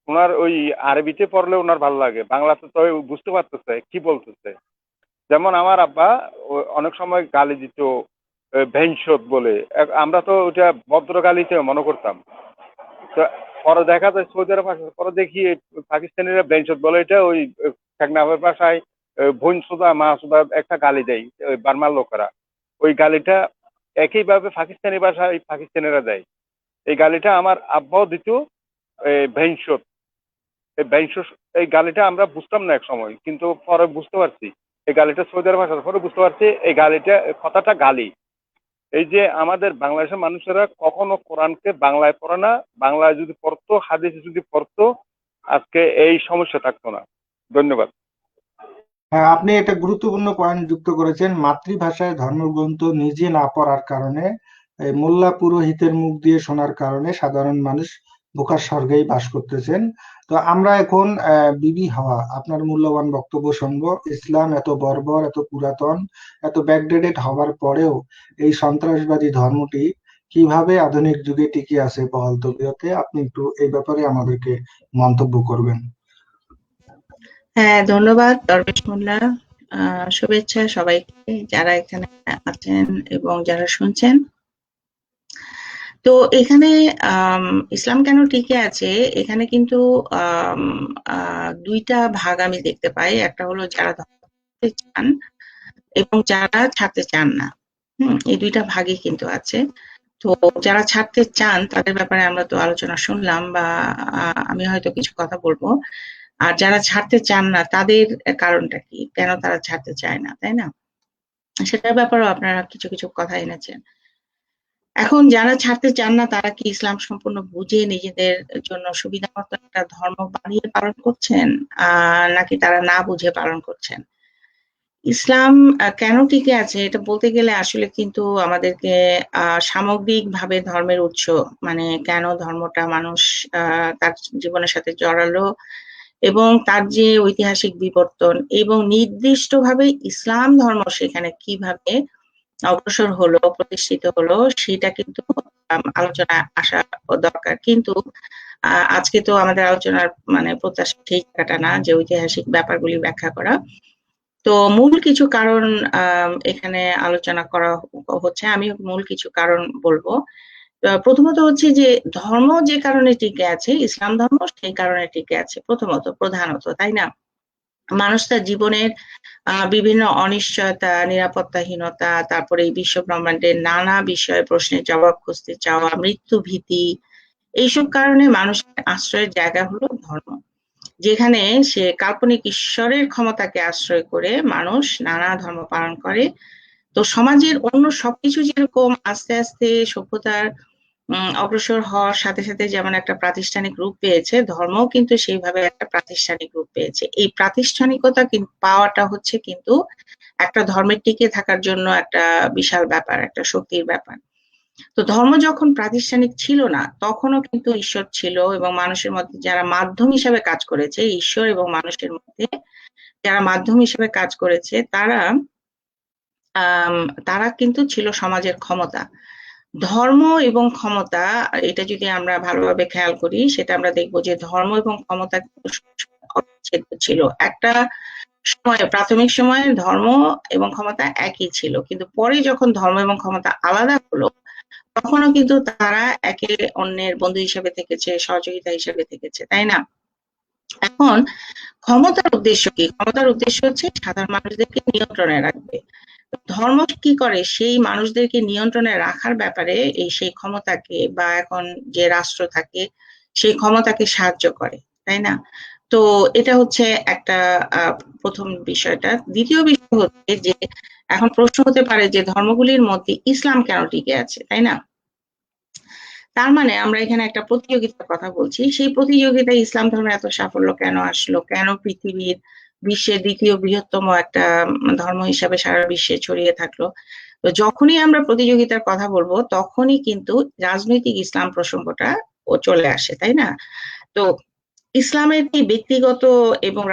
ওনার ওই আরবিতে পড়লে ওনার ভালো লাগে, বাংলাতে তো বুঝতে পারতেছে কি বলতেছে। যেমন আমার আব্বা অনেক সময় গালি দিত, ভেনসদ বলে। আমরা তো ওটা ভদ্র গালিতে মনে করতাম। তো পরে দেখা যায় সৌদি আরব আসার পরে দেখি পাকিস্তানিরা বেঞ্চত বলে, এটা ওই টেকনাফের ভাষায় বোন সুদা মা সুদা একটা গালি দেয় ওই বার্মার লোকেরা। ওই গালিটা একইভাবে পাকিস্তানি ভাষায় পাকিস্তানিরা দেয়। এই গালিটা আমার আব্বাও দিত, ভেনসত। এই গালিটা আমরা বুঝতাম না এক সময়, কিন্তু পরে বুঝতে পারছি। এই গালিটা সৌদি আরব আসার পরে বুঝতে পারছি এই গালিটা, কথাটা গালি। এই যে আমাদের বাংলাদেশের মানুষেরা কখনো কোরআনকে বাংলায় পড়ে না, বাংলায় যদি পড়তো, হাদিস যদি পড়তো, আজকে এই সমস্যা থাকতো না। ধন্যবাদ। হ্যাঁ, আপনি একটা গুরুত্বপূর্ণ পয়েন্ট যুক্ত করেছেন। মাতৃভাষায় ধর্মগ্রন্থ নিজে না পড়ার কারণে, এই মোল্লা পুরোহিতের মুখ দিয়ে শোনার কারণে সাধারণ মানুষ বোকার স্বর্গেই বাস করতেছেন। তো আমরা এখন বিবি হাওয়া, আপনার মূল্যবান বক্তব্য শুনবো। ইসলাম এত বর্বর, এত পুরাতন, এত ব্যাকডেটেড হওয়ার পরেও এই সন্ত্রাসবাদী ধর্মটি কিভাবে আধুনিক যুগে টিকে আছে বহাল তবিয়তে, আপনি একটু এই ব্যাপারে আমাদেরকে মন্তব্য করবেন। হ্যাঁ, ধন্যবাদ দরবেশ মোল্লা। শুভেচ্ছা সবাইকে যারা এখানে আছেন এবং যারা শুনছেন। তো এখানে ইসলাম কেন টিকে আছে, এখানে কিন্তু দুইটা ভাগ আমি দেখতে পাই। একটা হলো যারা ধর্ম চান এবং যারা ছাড়তে চান না। এই দুইটা ভাগই কিন্তু আছে। তো যারা ছাড়তে চান তাদের ব্যাপারে আমরা তো আলোচনা শুনলাম, বা আমি হয়তো কিছু কথা বলবো। আর যারা ছাড়তে চান না তাদের কারণটা কি, কেন তারা ছাড়তে চায় না, তাই না? সেটার ব্যাপারেও আপনারা কিছু কিছু কথা এনেছেন। এখন যারা ছাড়তে চান না তারা কি ইসলাম সম্পূর্ণ বুঝে নিজেদের জন্য সুবিধা মতো একটা ধর্ম বানিয়ে পালন করছেন, নাকি তারা না বুঝে পালন করছেন? ইসলাম কেন টিকে আছে এটা বলতে গেলে আসলে কিন্তু আমাদেরকে সামগ্রিকভাবে ধর্মের উৎস, মানে কেন ধর্মটা মানুষ তার জীবনের সাথে জড়ালো, এবং তার যে ঐতিহাসিক বিবর্তন, এবং নির্দিষ্টভাবে ইসলাম ধর্ম সেখানে কিভাবে অগ্রসর হলো, প্রতিষ্ঠিত হলো, সেটা কিন্তু আলোচনা আসা দরকার। কিন্তু আজকে তো আমাদের আলোচনার মানে প্রত্যাশা সেই জায়গাটা না যে ঐতিহাসিক ব্যাপারগুলি ব্যাখ্যা করা। তো মূল কিছু কারণ এখানে আলোচনা করা হচ্ছে। আমি মূল কিছু কারণ বলবো। প্রথমত হচ্ছে যে ধর্ম যে কারণে টিকে আছে, ইসলাম ধর্ম সেই কারণে টিকে আছে, প্রধানত, তাই না? মানুষ তার জীবনের বিভিন্ন অনিশ্চয়তা, নিরাপত্তাহীনতা, তারপরে এই বিশ্ব ব্রহ্মাণ্ডের নানা বিষয়ে প্রশ্নের জবাব খুঁজতে চাওয়া, মৃত্যু ভীতি, এইসব কারণে মানুষের আশ্রয়ের জায়গা হলো ধর্ম, যেখানে সে কাল্পনিক ঈশ্বরের ক্ষমতাকে আশ্রয় করে মানুষ নানা ধর্ম পালন করে। তো সমাজের অন্য সবকিছু যেরকম আস্তে আস্তে সভ্যতার অগ্রসর হওয়ার সাথে সাথে যেমন একটা প্রাতিষ্ঠানিক রূপ পেয়েছে, ধর্মও কিন্তু সেইভাবে একটা প্রাতিষ্ঠানিক রূপ পেয়েছে। এই প্রাতিষ্ঠানিকতা পাওয়াটা হচ্ছে কিন্তু একটা ধর্মের টিকে থাকার জন্য একটা বিশাল ব্যাপার, একটা শক্তির ব্যাপার। তো ধর্ম যখন প্রাতিষ্ঠানিক ছিল না তখনও কিন্তু ঈশ্বর ছিল, এবং মানুষের মধ্যে যারা মাধ্যম হিসাবে কাজ করেছে, ঈশ্বর এবং মানুষের মধ্যে যারা মাধ্যম হিসেবে কাজ করেছে, তারা কিন্তু ছিল সমাজের ক্ষমতা। ধর্ম এবং ক্ষমতা, এটা যদি আমরা ভালোভাবে খেয়াল করি সেটা আমরা দেখবো যে ধর্ম এবং ক্ষমতা ছিল। একটা সময়ে, প্রাথমিক সময়ে ধর্ম এবং ক্ষমতা একই ছিল, কিন্তু পরে যখন ধর্ম এবং ক্ষমতা আলাদা হলো তখনও কিন্তু তারা একে অন্যের বন্ধু হিসেবে থেকেছে, সহযোগিতা হিসেবে থেকেছে, তাই না? এখন ক্ষমতার উদ্দেশ্য কি? ক্ষমতার উদ্দেশ্য হচ্ছে সাধারণ মানুষদেরকে নিয়ন্ত্রণে রাখবে। ধর্ম কি করে? সেই মানুষদেরকে নিয়ন্ত্রণে রাখার ব্যাপারে সেই ক্ষমতাকে, বা এখন যে রাষ্ট্র থাকে সেই ক্ষমতাকে সাহায্য করে, তাই না? তো এটা হচ্ছে একটা প্রথম বিষয়টা। দ্বিতীয় বিষয় হচ্ছে যে এখন প্রশ্ন হতে পারে যে ধর্মগুলির মধ্যে ইসলাম কেন টিকে আছে, তাই না? তার মানে আমরা এখানে একটা প্রতিযোগিতার কথা বলছি। সেই প্রতিযোগিতায় ইসলাম ধর্মের এত সাফল্য কেন আসলো? কেন পৃথিবীর বিশ্বের দ্বিতীয় বৃহত্তম একটা ধর্ম হিসাবে সারা বিশ্বে ছড়িয়ে থাকলো? তো যখনই আমরা প্রতিযোগিতার কথা বলবো তখনই কিন্তু রাজনৈতিক ইসলাম প্রসঙ্গটা চলে আসে, তাই না? তো ইসলামের কি ব্যক্তিগত এবং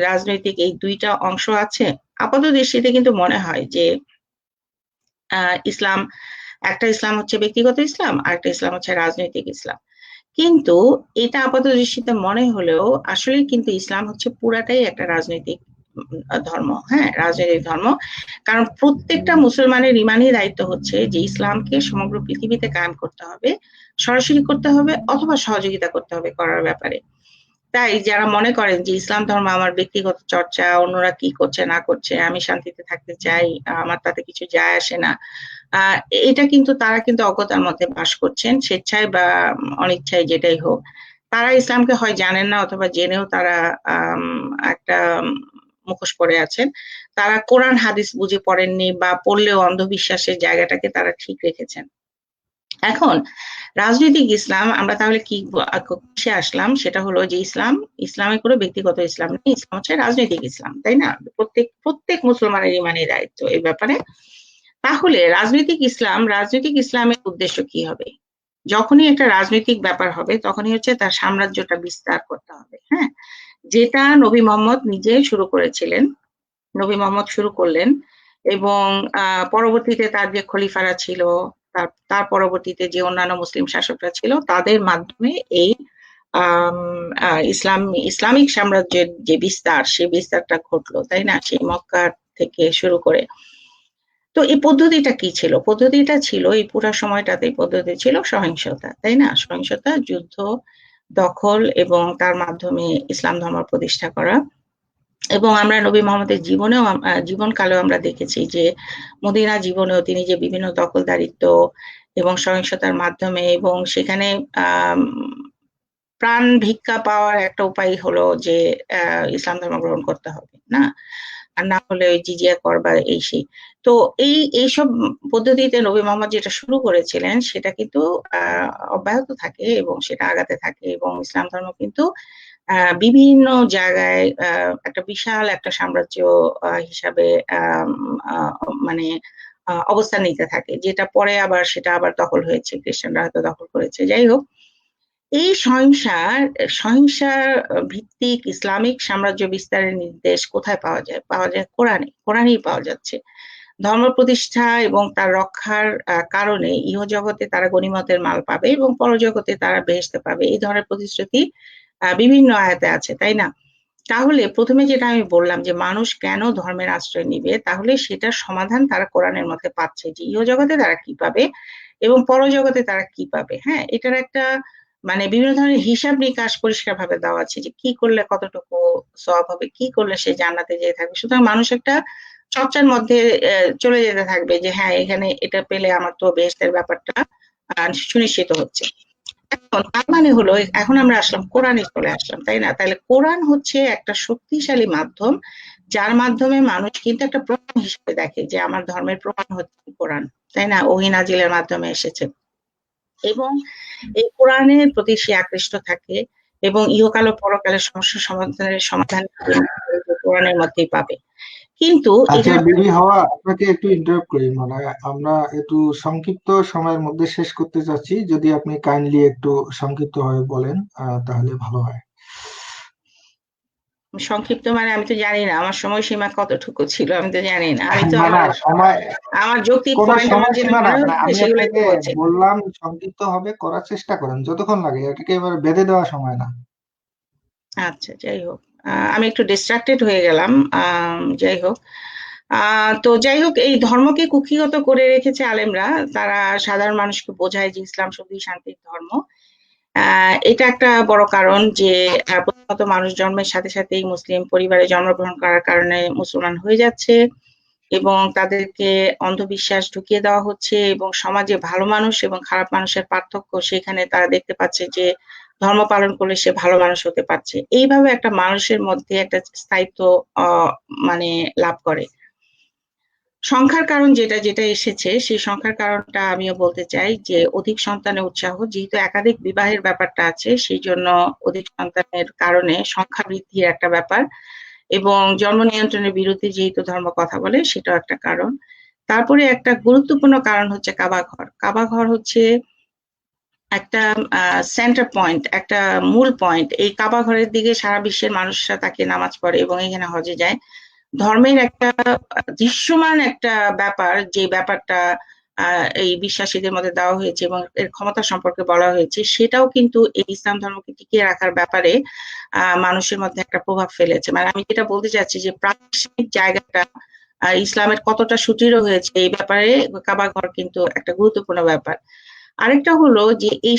রাজনৈতিক এই দুইটা অংশ আছে? আপাত দৃষ্টিতে কিন্তু মনে হয় যে একটা ইসলাম হচ্ছে ব্যক্তিগত ইসলাম, আর একটা ইসলাম হচ্ছে রাজনৈতিক ইসলাম। কিন্তু এটা আপাত দৃষ্টিতে মনে হলেও আসলে কিন্তু ইসলাম হচ্ছে পুরাটাই একটা রাজনৈতিক ধর্ম। হ্যাঁ, রাজনৈতিক ধর্ম। কারণ প্রত্যেকটা মুসলমানের ইমানি দায়িত্ব হচ্ছে যে ইসলামকে সমগ্র পৃথিবীতে কায়েম করতে হবে, সরাসরি করতে হবে অথবা সহযোগিতা করতে হবে করার ব্যাপারে। তাই যারা মনে করেন যে ইসলাম ধর্ম আমার ব্যক্তিগত চর্চা, অন্যরা কি করছে না করছে, আমি শান্তিতে থাকতে চাই, আমার তাতে কিছু যায় আসে না, আহ এটা কিন্তু তারা কিন্তু অজ্ঞতার মধ্যে বাস করছেন, স্বেচ্ছায় বা অনিচ্ছায় যেটাই হোক। তারা ইসলামকে হয় জানেন না, অথবা জেনেও তারা একটা মুখোশ পরে আছেন। তারা কোরআন হাদিস বুঝে পড়েননি, বা পড়লেও অন্ধবিশ্বাসের জায়গাটাকে তারা ঠিক রেখেছেন। এখন রাজনৈতিক ইসলাম, আমরা তাহলে কিসে আসলাম? সেটা হলো যে ইসলামে কোনো ব্যক্তিগত ইসলাম নেই, ইসলাম হচ্ছে রাজনৈতিক ইসলাম, তাই না? প্রত্যেক মুসলমানের ইমানি দায়িত্ব এই ব্যাপারে। তাহলে রাজনৈতিক ইসলামের উদ্দেশ্য কি হবে? যখনই একটা রাজনৈতিক ব্যাপার হবে, তখনই হচ্ছে তার সাম্রাজ্যটা বিস্তার করতে হবে, হ্যাঁ, যেটা নবী মোহাম্মদ নিজে শুরু করেছিলেন, নবী মোহাম্মদ শুরু করলেন। এবং পরবর্তীতে তার যে খলিফারা ছিল, তার পরবর্তীতে যে অন্যান্য মুসলিম শাসকরা ছিল, তাদের মাধ্যমে এই ইসলামিক সাম্রাজ্যের যে বিস্তার, সেই বিস্তারটা ঘটলো, তাই না? সেই মক্কা থেকে শুরু করে। তো এই পদ্ধতিটা কি ছিল? পদ্ধতিটা ছিল, এই পুরো সময়টাতে পদ্ধতি ছিল সহিংসতা, তাই না? সহিংসতা, যুদ্ধ, দখল, এবং তার মাধ্যমে ইসলাম ধর্ম প্রতিষ্ঠা করা। এবং আমরা নবী মোহাম্মদের জীবনকালেও আমরা দেখেছি যে মদিনা জীবনেও তিনি যে বিভিন্ন দখলদারিত্ব এবং সহিংসতার মাধ্যমে, এবং সেখানে প্রাণ ভিক্ষা পাওয়ার একটা উপায় হলো যে ইসলাম ধর্ম গ্রহণ করতে হবে, না? আর না হলে ওই জিজিয়া কর বা এই সেই। তো এইসব পদ্ধতিতে নবী মোহাম্মদ যেটা শুরু করেছিলেন, সেটা কিন্তু অব্যাহত থাকে এবং সেটা আগাতে থাকে, এবং ইসলাম ধর্ম কিন্তু বিভিন্ন জায়গায় একটা বিশাল একটা সাম্রাজ্য হিসাবে মানে অবস্থান নিতে থাকে, যেটা পরে আবার সেটা আবার দখল হয়েছে, খ্রিস্টানরা হয়তো দখল করেছে। যাই হোক, এই সহিংসার ভিত্তিক ইসলামিক সাম্রাজ্য বিস্তারের নির্দেশ কোথায় পাওয়া যায়? পাওয়া যায় কোরআনেই পাওয়া যাচ্ছে। ধর্ম প্রতিষ্ঠা এবং তার রক্ষার কারণে ইহজগতে তারা গনিমতের মাল পাবে এবং পরজগতে তারা বেহেশতে পাবে, এই ধরনের প্রতিশ্রুতি বিভিন্ন আয়াতে আছে, তাই না? তাহলে প্রথমে যেটা আমি বললাম যে মানুষ কেন ধর্মের আশ্রয় নিবে, তাহলে সেটার সমাধান তারা কোরআনের মধ্যে পাচ্ছে, যে ইহজগতে তারা কি পাবে এবং পরজগতে তারা কি পাবে। হ্যাঁ, এটার একটা মানে বিভিন্ন ধরনের হিসাব নিকাশ পরিষ্কার ভাবে দেওয়া আছে, যে কি করলে কতটুকু সওয়াব হবে, কি করলে সে জান্নাতে যেতে থাকবে। সুতরাং মানুষ একটা চর্চার মধ্যে চলে যেতে থাকবে যে হ্যাঁ, এখানে এটা পেলে আমার তো বেহেশতের ব্যাপারটা সুনিশ্চিত হচ্ছে। এখন তার মানে হলো, এখন আমরা কোরআনে চলে আসলাম, তাই না? তাহলে কোরআন হচ্ছে একটা শক্তিশালী মাধ্যম, যার মাধ্যমে মানুষ কিন্তু একটা প্রমাণ হিসেবে দেখে যে আমার ধর্মের প্রমাণ হচ্ছে কোরআন, তাই না? ওহী নাজিলের মাধ্যমে এসেছে, এবং এই কোরআনের প্রতি সে আকৃষ্ট থাকে, এবং ইহকাল ও পরকালের সমস্যা সমাধান কোরআনের মধ্যেই পাবে। কিন্তু আচ্ছা বিবি হাওয়া, আপনাকে একটু ইন্টারাপ্ট করি, মানে আমরা একটু সংক্ষিপ্ত সময়ের মধ্যে শেষ করতে চাচ্ছি, যদি আপনি কাইন্ডলি একটু সংক্ষিপ্ত ভাবে বলেন তাহলে ভালো হয়। সংক্ষিপ্ত মানে আমি তো জানি না আমার সময়সীমা কতটুকু ছিল, আমি তো জানি না। আমি তো না না, সময় আমার যৌক্তিক কোনো পয়েন্ট আমার যেটা সময়সীমা না, মনে মানে হচ্ছে আমি সেগুলোই আপনাকে তো বলছি। বললাম সংক্ষিপ্ত হবে করার চেষ্টা করেন, যতক্ষণ লাগে, এটাকে এবার বেঁধে দেওয়া সময় না। আচ্ছা, যাই হোক, আমি একটু ডিস্ট্রাক্টেড হয়ে গেলাম। যাই হোক, তো যাই হোক, এই ধর্মকে কুক্ষিগত করে রেখেছে আলেমরা। তারা সাধারণ মানুষকে বোঝায় যে ইসলাম শুধুই শান্তির ধর্ম। এটা একটা বড় কারণ যে প্রথমত মানুষ জন্মের সাথে সাথেই মুসলিম পরিবারে জন্মগ্রহণ করার কারণে মুসলমান হয়ে যাচ্ছে, এবং তাদেরকে অন্ধবিশ্বাস ঢুকিয়ে দেওয়া হচ্ছে, এবং সমাজে ভালো মানুষ এবং খারাপ মানুষের পার্থক্য সেখানে তারা দেখতে পাচ্ছে যে ধর্ম পালন করলে সে ভালো মানুষ হতে পারছে। এইভাবে একটা মানুষের মধ্যে একটা স্থায়িত্ব মানে লাভ করে। সংখ্যার কারণ যেটা এসেছে, সেই সংখ্যার কারণটা আমিও বলতে চাই যে অধিক সন্তানের উৎসাহ, যেহেতু একাধিক বিবাহের ব্যাপারটা আছে, সেই জন্য অধিক সন্তানের কারণে সংখ্যা বৃদ্ধির একটা ব্যাপার, এবং জন্ম নিয়ন্ত্রণের বিরুদ্ধে যেহেতু ধর্ম কথা বলে, সেটাও একটা কারণ। তারপরে একটা গুরুত্বপূর্ণ কারণ হচ্ছে কাবাঘর। কাবাঘর হচ্ছে একটা সেন্টার পয়েন্ট, একটা মূল পয়েন্ট। এই কাবাঘরের দিকে সারা বিশ্বের মানুষরা তাকে নামাজ পড়ে এবং এখানে হজে যায়। ধর্মের একটা দৃশ্যমান একটা ব্যাপার, যে ব্যাপারটা এই বিশ্বাসীদের মধ্যে দেওয়া হয়েছে এবং এর ক্ষমতা সম্পর্কে বলা হয়েছে, সেটাও কিন্তু এই ইসলাম ধর্মকে টিকিয়ে রাখার ব্যাপারে মানুষের মধ্যে একটা প্রভাব ফেলেছে। মানে আমি যেটা বলতে চাচ্ছি যে প্রাতিষ্ঠানিক জায়গাটা ইসলামের কতটা সুদৃঢ় হয়েছে এই ব্যাপারে কাবা ঘর কিন্তু একটা গুরুত্বপূর্ণ ব্যাপার। আরেকটা হলো যে এই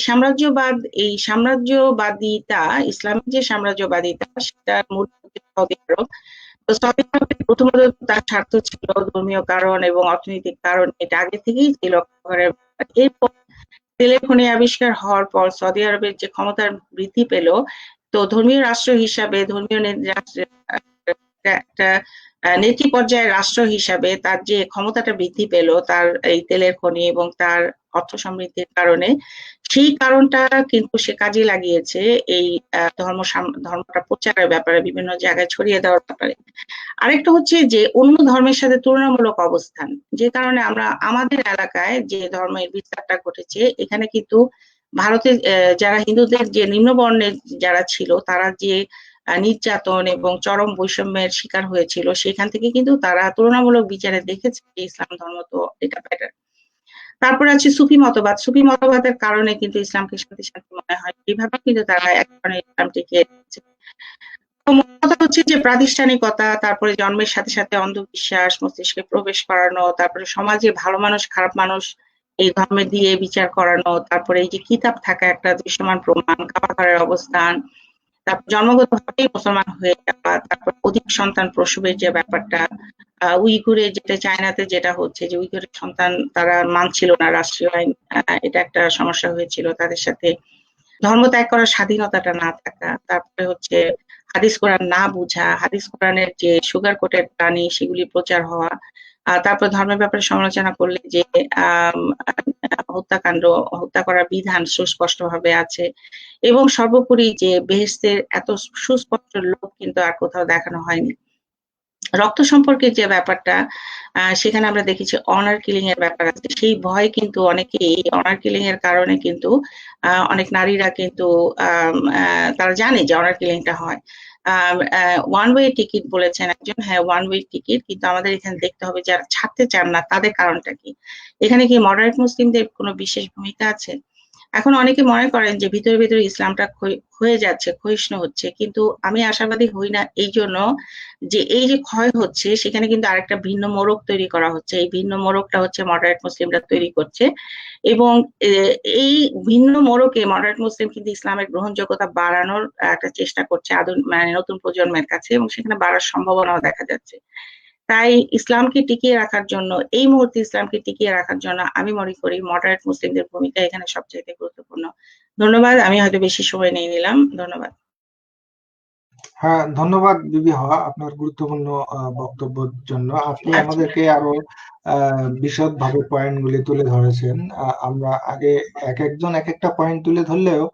সাম্রাজ্যবাদিতা, ইসলামিক যে সাম্রাজ্যবাদিতা সেটার মূল হচ্ছে সৌদি আরব। তো সৌদি আরবের প্রথমত তার স্বার্থ ছিল ধর্মীয় কারণ এবং অর্থনৈতিক কারণ, এটা আগে থেকেই ছিল। এরপর তেলের খনি আবিষ্কার হওয়ার পর সৌদি আরবের যে ক্ষমতার বৃদ্ধি পেল, তো ধর্মীয় রাষ্ট্র হিসাবে, একটা নেতৃ পর্যায়ের রাষ্ট্র হিসাবে তার যে ক্ষমতাটা বৃদ্ধি পেল তার এই তেলের খনি এবং তার অর্থ সমৃদ্ধির কারণে, সেই কারণটা কিন্তু সে কাজে লাগিয়েছে এই ধর্মটা প্রচারের ব্যাপারে, বিভিন্ন জায়গায় ছড়িয়ে দেওয়ার ব্যাপারে। আরেকটা হচ্ছে যে অন্য ধর্মের সাথে তুলনামূলক অবস্থান, যে কারণে আমরা আমাদের এলাকায় যে ধর্মের বিস্তারটা ঘটেছে, এখানে কিন্তু ভারতে যারা হিন্দুদের যে নিম্নবর্ণের যারা ছিল তারা যে নির্যাতন এবং চরম বৈষম্যের শিকার হয়েছিল, সেখান থেকে কিন্তু তারা তুলনামূলক বিচারে দেখেছে যে ইসলাম ধর্ম তো এটা বেটার। তারপরে আছে সুফি মতবাদের কারণে কিন্তু ইসলামকে শান্তি শান্তি মনে হয়, এইভাবে কিন্তু তারা এক ধরনের ইসলাম টিকিয়ে রেখেছে। কথা হচ্ছে যে প্রাতিষ্ঠানিকতা, তারপরে জন্মের সাথে সাথে অন্ধবিশ্বাস মস্তিষ্কে প্রবেশ করানো, তারপরে সমাজে ভালো মানুষ খারাপ মানুষ এই ধর্মে দিয়ে বিচার করানো, তারপরে এই যে কিতাব থাকা একটা দৃশ্যমান প্রমাণ, কাবাঘরের অবস্থান, তারপর জন্মগতভাবেই মুসলমান হয়ে যাওয়া, তারপর অধিক সন্তান প্রসবের যে ব্যাপারটা, উইঘুরে যেটা চায়নাতে যেটা হচ্ছে যে উইঘুরের সন্তান তারা মানছিল না রাষ্ট্রীয় আইন, এটা একটা সমস্যা হয়েছিল তাদের সাথে। ধর্ম ত্যাগ করার স্বাধীনতাটা না থাকা, তারপরে হচ্ছে হাদিস কোরআন না বুঝা, হাদিস কোরআনের যে সুগার কোটেড প্রাণী সেগুলি প্রচার হওয়া, তারপর ধর্মের ব্যাপারে সমালোচনা করলে যে হত্যা করার বিধান সুস্পষ্ট ভাবে আছে, এবং সর্বোপরি যে বেহেশতের এত সুস্পষ্ট লোক কিন্তু আর কোথাও দেখানো হয়নি। রক্ত সম্পর্কে যে ব্যাপারটা, সেখানে আমরা দেখেছি অনার কিলিং এর ব্যাপার আছে, সেই ভয় কিন্তু অনেকেই অনার কিলিং এর কারণে কিন্তু অনেক নারীরা কিন্তু তারা জানে যে অনার কিলিংটা হয়। ওয়ান ওয়ে টিকিট বলেছেন একজন, হ্যাঁ ওয়ান ওয়ে টিকিট, কিন্তু আমাদের এখানে দেখতে হবে যারা ছাড়তে চান না তাদের কারণটা কি, এখানে কি মডারেট মুসলিমদের কোনো বিশেষ ভূমিকা আছে? এখন অনেকে মনে করেন যে ভিতরে ভিতরে ইসলামটা ক্ষয়ে যাচ্ছে, ক্ষয়িষ্ণু হচ্ছে, কিন্তু আমি আশাবাদী হই না, এই জন্য যে এই যে ক্ষয় হচ্ছে সেখানে কিন্তু আরেকটা ভিন্ন মোড়ক তৈরি করা হচ্ছে, এই ভিন্ন মোড়কটা হচ্ছে মডারেট মুসলিমরা তৈরি করছে, এবং এই ভিন্ন মোড়কে মডারেট মুসলিম কিন্তু ইসলামের গ্রহণযোগ্যতা বাড়ানোর একটা চেষ্টা করছে মানে নতুন প্রজন্মের কাছে, এবং সেখানে বাড়ার সম্ভাবনাও দেখা যাচ্ছে। তাই ইসলামকে টিকিয়ে রাখার জন্য, এই মুহূর্তে ইসলামকে টিকিয়ে রাখার জন্য আমি মনে করি মডারেট মুসলিমদের ভূমিকা এখানে সবচেয়ে গুরুত্বপূর্ণ। ধন্যবাদ, আমি হয়তো বেশি সময় নিয়ে নিলাম, ধন্যবাদ। হ্যাঁ, ধন্যবাদ বিবি হওয়া আপনার গুরুত্বপূর্ণ বক্তব্যের জন্য। আপনি আচ্ছা। আমাদেরকে আরো বিশদভাবে পয়েন্টগুলি তুলে ধরেছেন। আমরা আগে এক একজন এক একটা পয়েন্ট তুলে ধরলেও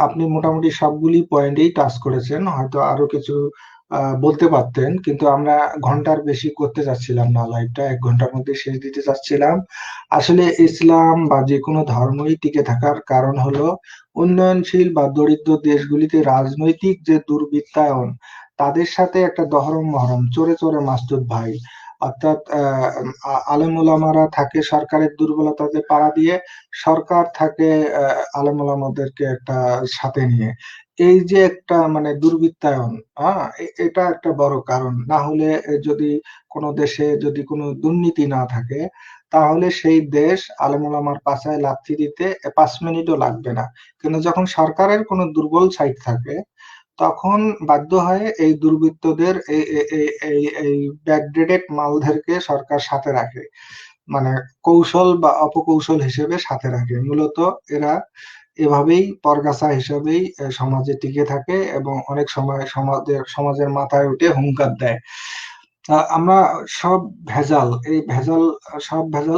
আপনি মোটামুটি সবগুলি পয়েন্টেই টাচ করেছেন, হয়তো আরো কিছু বলতে পারতেন, কিন্তু আমরা ঘন্টার বেশি করতে চাচ্ছিলাম না, লাইভটা 1 ঘন্টার মধ্যে শেষ দিতে চাচ্ছিলাম। আসলে ইসলাম বা যে কোনো ধর্মই টিকে থাকার কারণ হলো উন্নয়নশীল বা দরিদ্র দেশগুলিতে রাজনৈতিক যে দুর্বৃত্তায়ন, তাদের সাথে একটা দহরম মহরম, চোরে চোরে মাসুদ ভাই, অর্থাৎ আলেম ওলামারা থাকে সরকারের দুর্বলতাতে পাড়া দিয়ে, সরকার থাকে আলেম ওলামাদেরকে একটা সাথে নিয়ে। এই যে একটা মানে দুর্বৃত্তায়ন, এটা একটা বড় কারণ। না হলে যদি কোনো দেশে যদি কোনো দুর্নীতি না থাকে, তাহলে সেই দেশ আলেম ওলামার পাছায় লাথি দিতে 5 মিনিটও লাগবে না। কিন্তু যখন সরকারের কোনো দুর্বল সাইড থাকে, তখন বাধ্য হয়ে এই দুর্বৃত্তদের এই ব্যাকডেটেড মালদেরকে সরকার সাথে রাখে, মানে কৌশল বা অপকৌশল হিসেবে সাথে রাখে। মূলত এরা এভাবেই পরগাছা হিসেবেই সমাজে টিকে থাকে এবং অনেক সময় সমাজের মাথায় উঠে হুঙ্কার দেয়। আমরা সব ভেজাল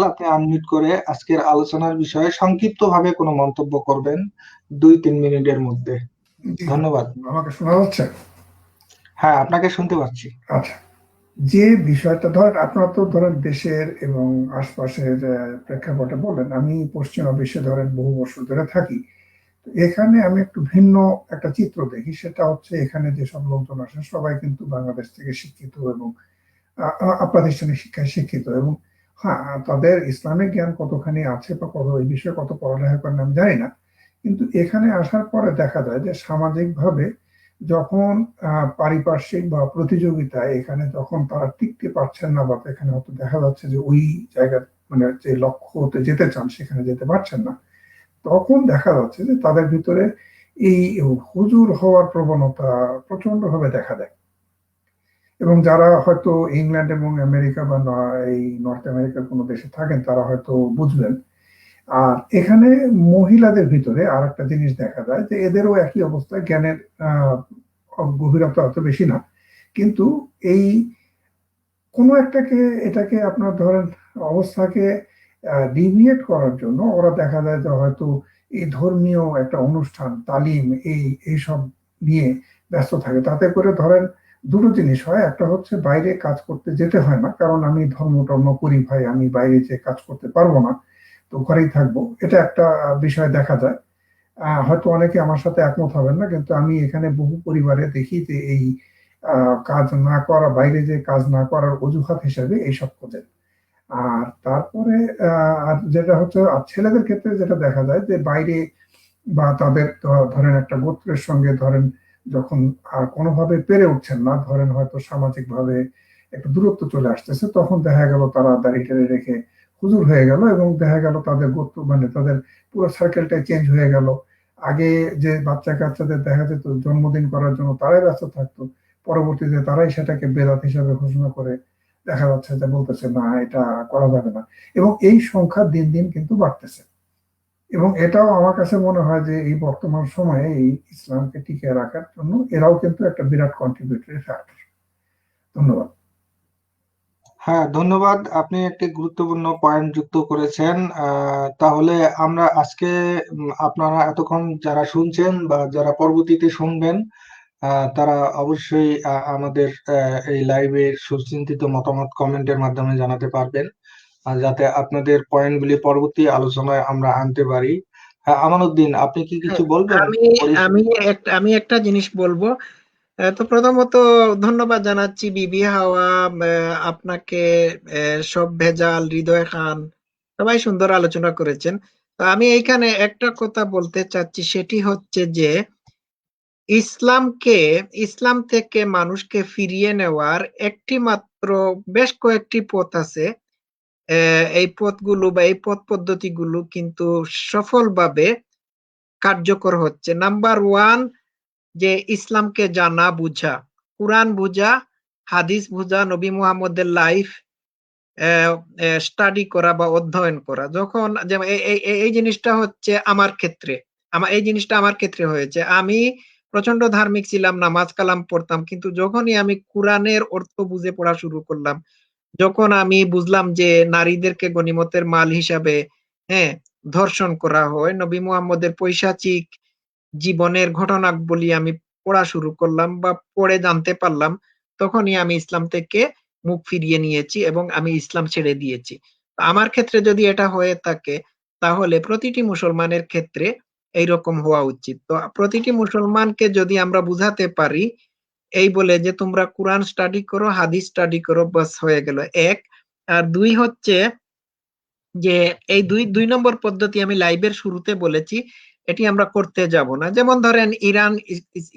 আপনি আনমিউট করে আজকের আলোচনার বিষয়ে সংক্ষিপ্তভাবে কোনো মন্তব্য করবেন 2-3 মিনিটের মধ্যে। ধন্যবাদ। আমাকে শোনা যাচ্ছে? হ্যাঁ, আপনাকে শুনতে পাচ্ছি। আচ্ছা, যে বিষয়টা ধরেন আপনারা তো ধরেন দেশের এবং আশপাশের প্রেক্ষাপটে বলেন, আমি পশ্চিমা বিশ্বে ধরেন বহু বছর ধরে থাকি। এখানে আমি একটু ভিন্ন একটা চিত্র দেখি, সেটা হচ্ছে এখানে যেসব লোকজন আসেন সবাই কিন্তু বাংলাদেশ থেকে শিক্ষিত এবং প্রাতিষ্ঠানিক শিক্ষায় শিক্ষিত, এবং হ্যাঁ তাদের ইসলামিক জ্ঞান কতখানি আছে বা কত এই বিষয়ে কত পড়ালেখা করেন আমি জানি না, কিন্তু এখানে আসার পরে দেখা যায় যে সামাজিকভাবে যখন পারিপার্শ্বিক বা প্রতিযোগিতায় এখানে যখন তারা টিকতে পারছেন না, বা এখানে হয়তো দেখা যাচ্ছে যে ওই জায়গা মানে যে লক্ষ্যতে যেতে চান সেখানে যেতে পারছেন না, তখন দেখা যাচ্ছে যে তাদের ভিতরে এই হুজুর হওয়ার প্রবণতা প্রচন্ডভাবে দেখা দেয়। এবং যারা হয়তো ইংল্যান্ড এবং আমেরিকা বা এই নর্থ আমেরিকার কোনো দেশে থাকেন তারা হয়তো বুঝবেন। আর এখানে মহিলাদের ভিতরে আর একটা জিনিস দেখা যায় যে এদেরও একই অবস্থায়, জ্ঞানের গভীরতা অত বেশি না, কিন্তু এই কোনো এটাকে আপনার ধরেন অবস্থাকে ডিভিয়েট করার জন্য ওরা দেখা যায় যে হয়তো এই ধর্মীয় একটা অনুষ্ঠান, তালিম, এইসব নিয়ে ব্যস্ত থাকে। তাতে করে ধরেন দুটো জিনিস হয়, একটা হচ্ছে বাইরে কাজ করতে যেতে হয় না, কারণ আমি ধর্ম টর্ম করি ভাই, আমি বাইরে যে কাজ করতে পারবো না, তো ঘরেই থাকবো, এটা একটা বিষয় দেখা যায়। হয়তো অনেকে আমার সাথে একমত হবেন না, কিন্তু আমি এখানে বহু পরিবারে দেখি যে এই কাজ না করা, বাইরে যে কাজ না করার অজুহাত হিসেবে এইসব খোঁজে। আর তারপরে আর যেটা হচ্ছে, আর ছেলেদের ক্ষেত্রে যেটা দেখা যায় যে বাইরে বা তাদের ধরেন একটা গোত্রের সঙ্গে ধরেন যখন আর কোনোভাবে পেরে উঠছেন না, ধরেন হয়তো সামাজিক ভাবে একটু দূরত্ব চলে আসতেছে, তখন দেখা গেল তারা দাড়ি টেড়ে রেখে হুজুর হয়ে গেল, এবং দেখা গেল তাদের গোত্র মানে তাদের পুরো সার্কেলটাই চেঞ্জ হয়ে গেল। আগে যে বাচ্চা কাচ্চাদের দেখা যেত জন্মদিন করার জন্য তারাই ব্যস্ত থাকতো, পরবর্তীতে তারাই সেটাকে বেদাত হিসাবে ঘোষণা করে দেখা যাচ্ছে যে বলতেছে না, এটা করা যাবে না। এবং এই সংখ্যা দিন দিন কিন্তু বাড়তেছে। এবং এটাও আমার কাছে মনে হয় যে এই বর্তমান সময়ে এই ইসলামকে টিকিয়ে রাখার জন্য এরাও কিন্তু একটা বিরাট কন্ট্রিবিউটরি ফ্যাক্টর। ধন্যবাদ। হ্যাঁ, ধন্যবাদ। আপনি একটি গুরুত্বপূর্ণ পয়েন্ট যুক্ত করেছেন। তাহলে আমরা আজকে আপনারা এতক্ষণ যারা শুনছেন বা যারা পরবর্তীতে শুনবেন, তারা অবশ্যই আমাদের এই লাইভে সুচিন্তিত মতামত কমেন্টের মাধ্যমে জানাতে পারবেন, যাতে আপনাদের পয়েন্টগুলি পরবর্তী আলোচনায় আমরা আনতে পারি। আমানুদ্দিন, আপনি কি কিছু বলবেন? আমি আমি একটা জিনিস বলবো। তো প্রথমত ধন্যবাদ জানাচ্ছি বিবি হাওয়া, আপনাকে, সব ভেজাল, হৃদয় খান, সবাই সুন্দর আলোচনা করেছেন। তো আমি এইখানে একটা কথা বলতে চাচ্ছি, সেটি হচ্ছে যে ইসলাম থেকে মানুষকে ফিরিয়ে নেওয়ার একটি মাত্র, বেশ কয়েকটি পথ আছে। এই পথগুলো বা এই পথ পদ্ধতিগুলো কিন্তু সফলভাবে কার্যকর হচ্ছে। নাম্বার ওয়ান, যে ইসলামকে জানা বুঝা, কুরআন বুঝা, হাদিস বুঝা, নবী মুহাম্মদের লাইফ স্টাডি করা বা অধ্যয়ন করা। যখন যেমন এই জিনিসটা হচ্ছে আমার ক্ষেত্রে, আমার ক্ষেত্রে হয়েছে। আমি প্রচন্ড ধার্মিক ছিলাম, নামাজ কালাম পড়তাম, কিন্তু যখনই আমি কুরআনের অর্থ বুঝে পড়া শুরু করলাম, যখন আমি বুঝলাম যে নারীদেরকে গনিমতের মাল হিসাবে, হ্যাঁ, ধর্ষণ করা হয়, নবী মুহাম্মদের পৈশাচিক জীবনের ঘটনাবলী আমি পড়া শুরু করলাম বা পড়ে জানতে পারলাম, তখনই আমি ইসলাম থেকে মুখ ফিরিয়ে নিয়েছি এবং আমি ইসলাম ছেড়ে দিয়েছি। আমার ক্ষেত্রে যদি এটা হয়ে থাকে, তাহলে প্রতিটি মুসলমানের ক্ষেত্রে এইরকম হওয়া উচিত। তো প্রতিটি মুসলমানকে যদি আমরা বুঝাতে পারি এই বলে যে তোমরা কোরআন স্টাডি করো, হাদিস স্টাডি করো, বাস হয়ে গেল এক। আর দুই হচ্ছে যে এই দুই নম্বর পদ্ধতি আমি লাইভের শুরুতে বলেছি, এটি আমরা করতে যাব না। যেমন ধরেন Iran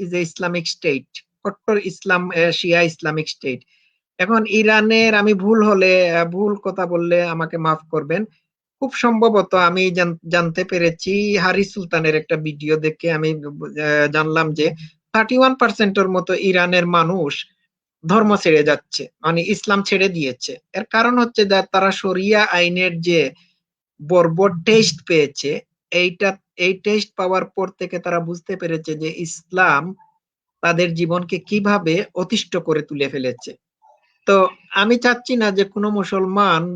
is a Islamic state, কট্টর ইসলাম, শিয়া ইসলামিক স্টেট। এখন ইরানের, আমি ভুল হলে, ভুল কথা বললে আমাকে মাফ করবেন, খুব সম্ভবত আমি জানতে পেরেছি হারিস সুলতানের একটা ভিডিও দেখে আমি জানলাম যে 31% মতো ইরানের মানুষ ধর্ম ছেড়ে যাচ্ছে, মানে ইসলাম ছেড়ে দিয়েছে। এর কারণ হচ্ছে যে তারা শরিয়া আইনের যে বর্বর টেস্ট পেয়েছে, এই টেস্ট পাওয়ার পর থেকে তারা বুঝতে পেরেছে যে ইসলাম তাদের জীবনকে কিভাবে অতিষ্ঠ করে তুলে ফেলেছে। তো আমি চাচ্ছি না যে কোনো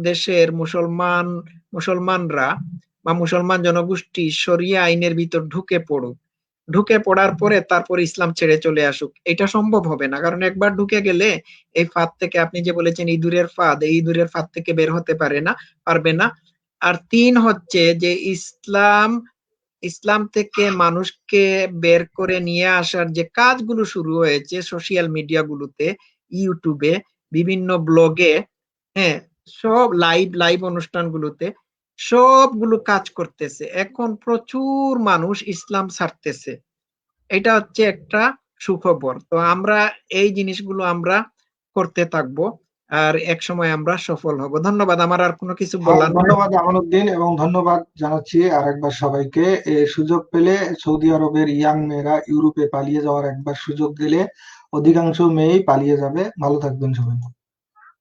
দেশের মুসলমানরা বা মুসলমান জনগোষ্ঠী শরিয়া আইনের ভিতর ঢুকে পড়ার পরে তারপর ইসলাম ছেড়ে চলে আসুক। এটা সম্ভব হবে না, কারণ একবার ঢুকে গেলে এই ফাঁদ থেকে, আপনি যে বলেছেন ইঁদুরের ফাঁদ, এই ইঁদুরের ফাঁদ থেকে বের হতে পারবে না। আর তিন হচ্ছে যে ইসলাম থেকে মানুষকে বের করে নিয়ে আসার যে কাজগুলো শুরু হয়েছে সোশ্যাল মিডিয়া গুলোতে, ইউটিউবে, বিভিন্ন ব্লগে, হ্যাঁ, সব লাইভ অনুষ্ঠানগুলোতে সবগুলো কাজ করতেছে। এখন প্রচুর মানুষ ইসলাম ছাড়তেছে, এটা হচ্ছে একটা সুখবর। তো আমরা এই জিনিসগুলো আমরা করতে থাকবো। আর এক সময় আমরা সফল হব। ধন্যবাদ। আমার আর কোনো কিছু বলার নেই। ধন্যবাদ আমানুদ্দিন, এবং ধন্যবাদ জানাচ্ছি আরেকবার সবাইকে। এই সুযোগ পেলে সৌদি আরবের ইয়াং মেয়েরা ইউরোপে পালিয়ে যাওয়ার একবার সুযোগ দিলে অধিকাংশ মেয়েই পালিয়ে যাবে। ভালো থাকবেন সবাই।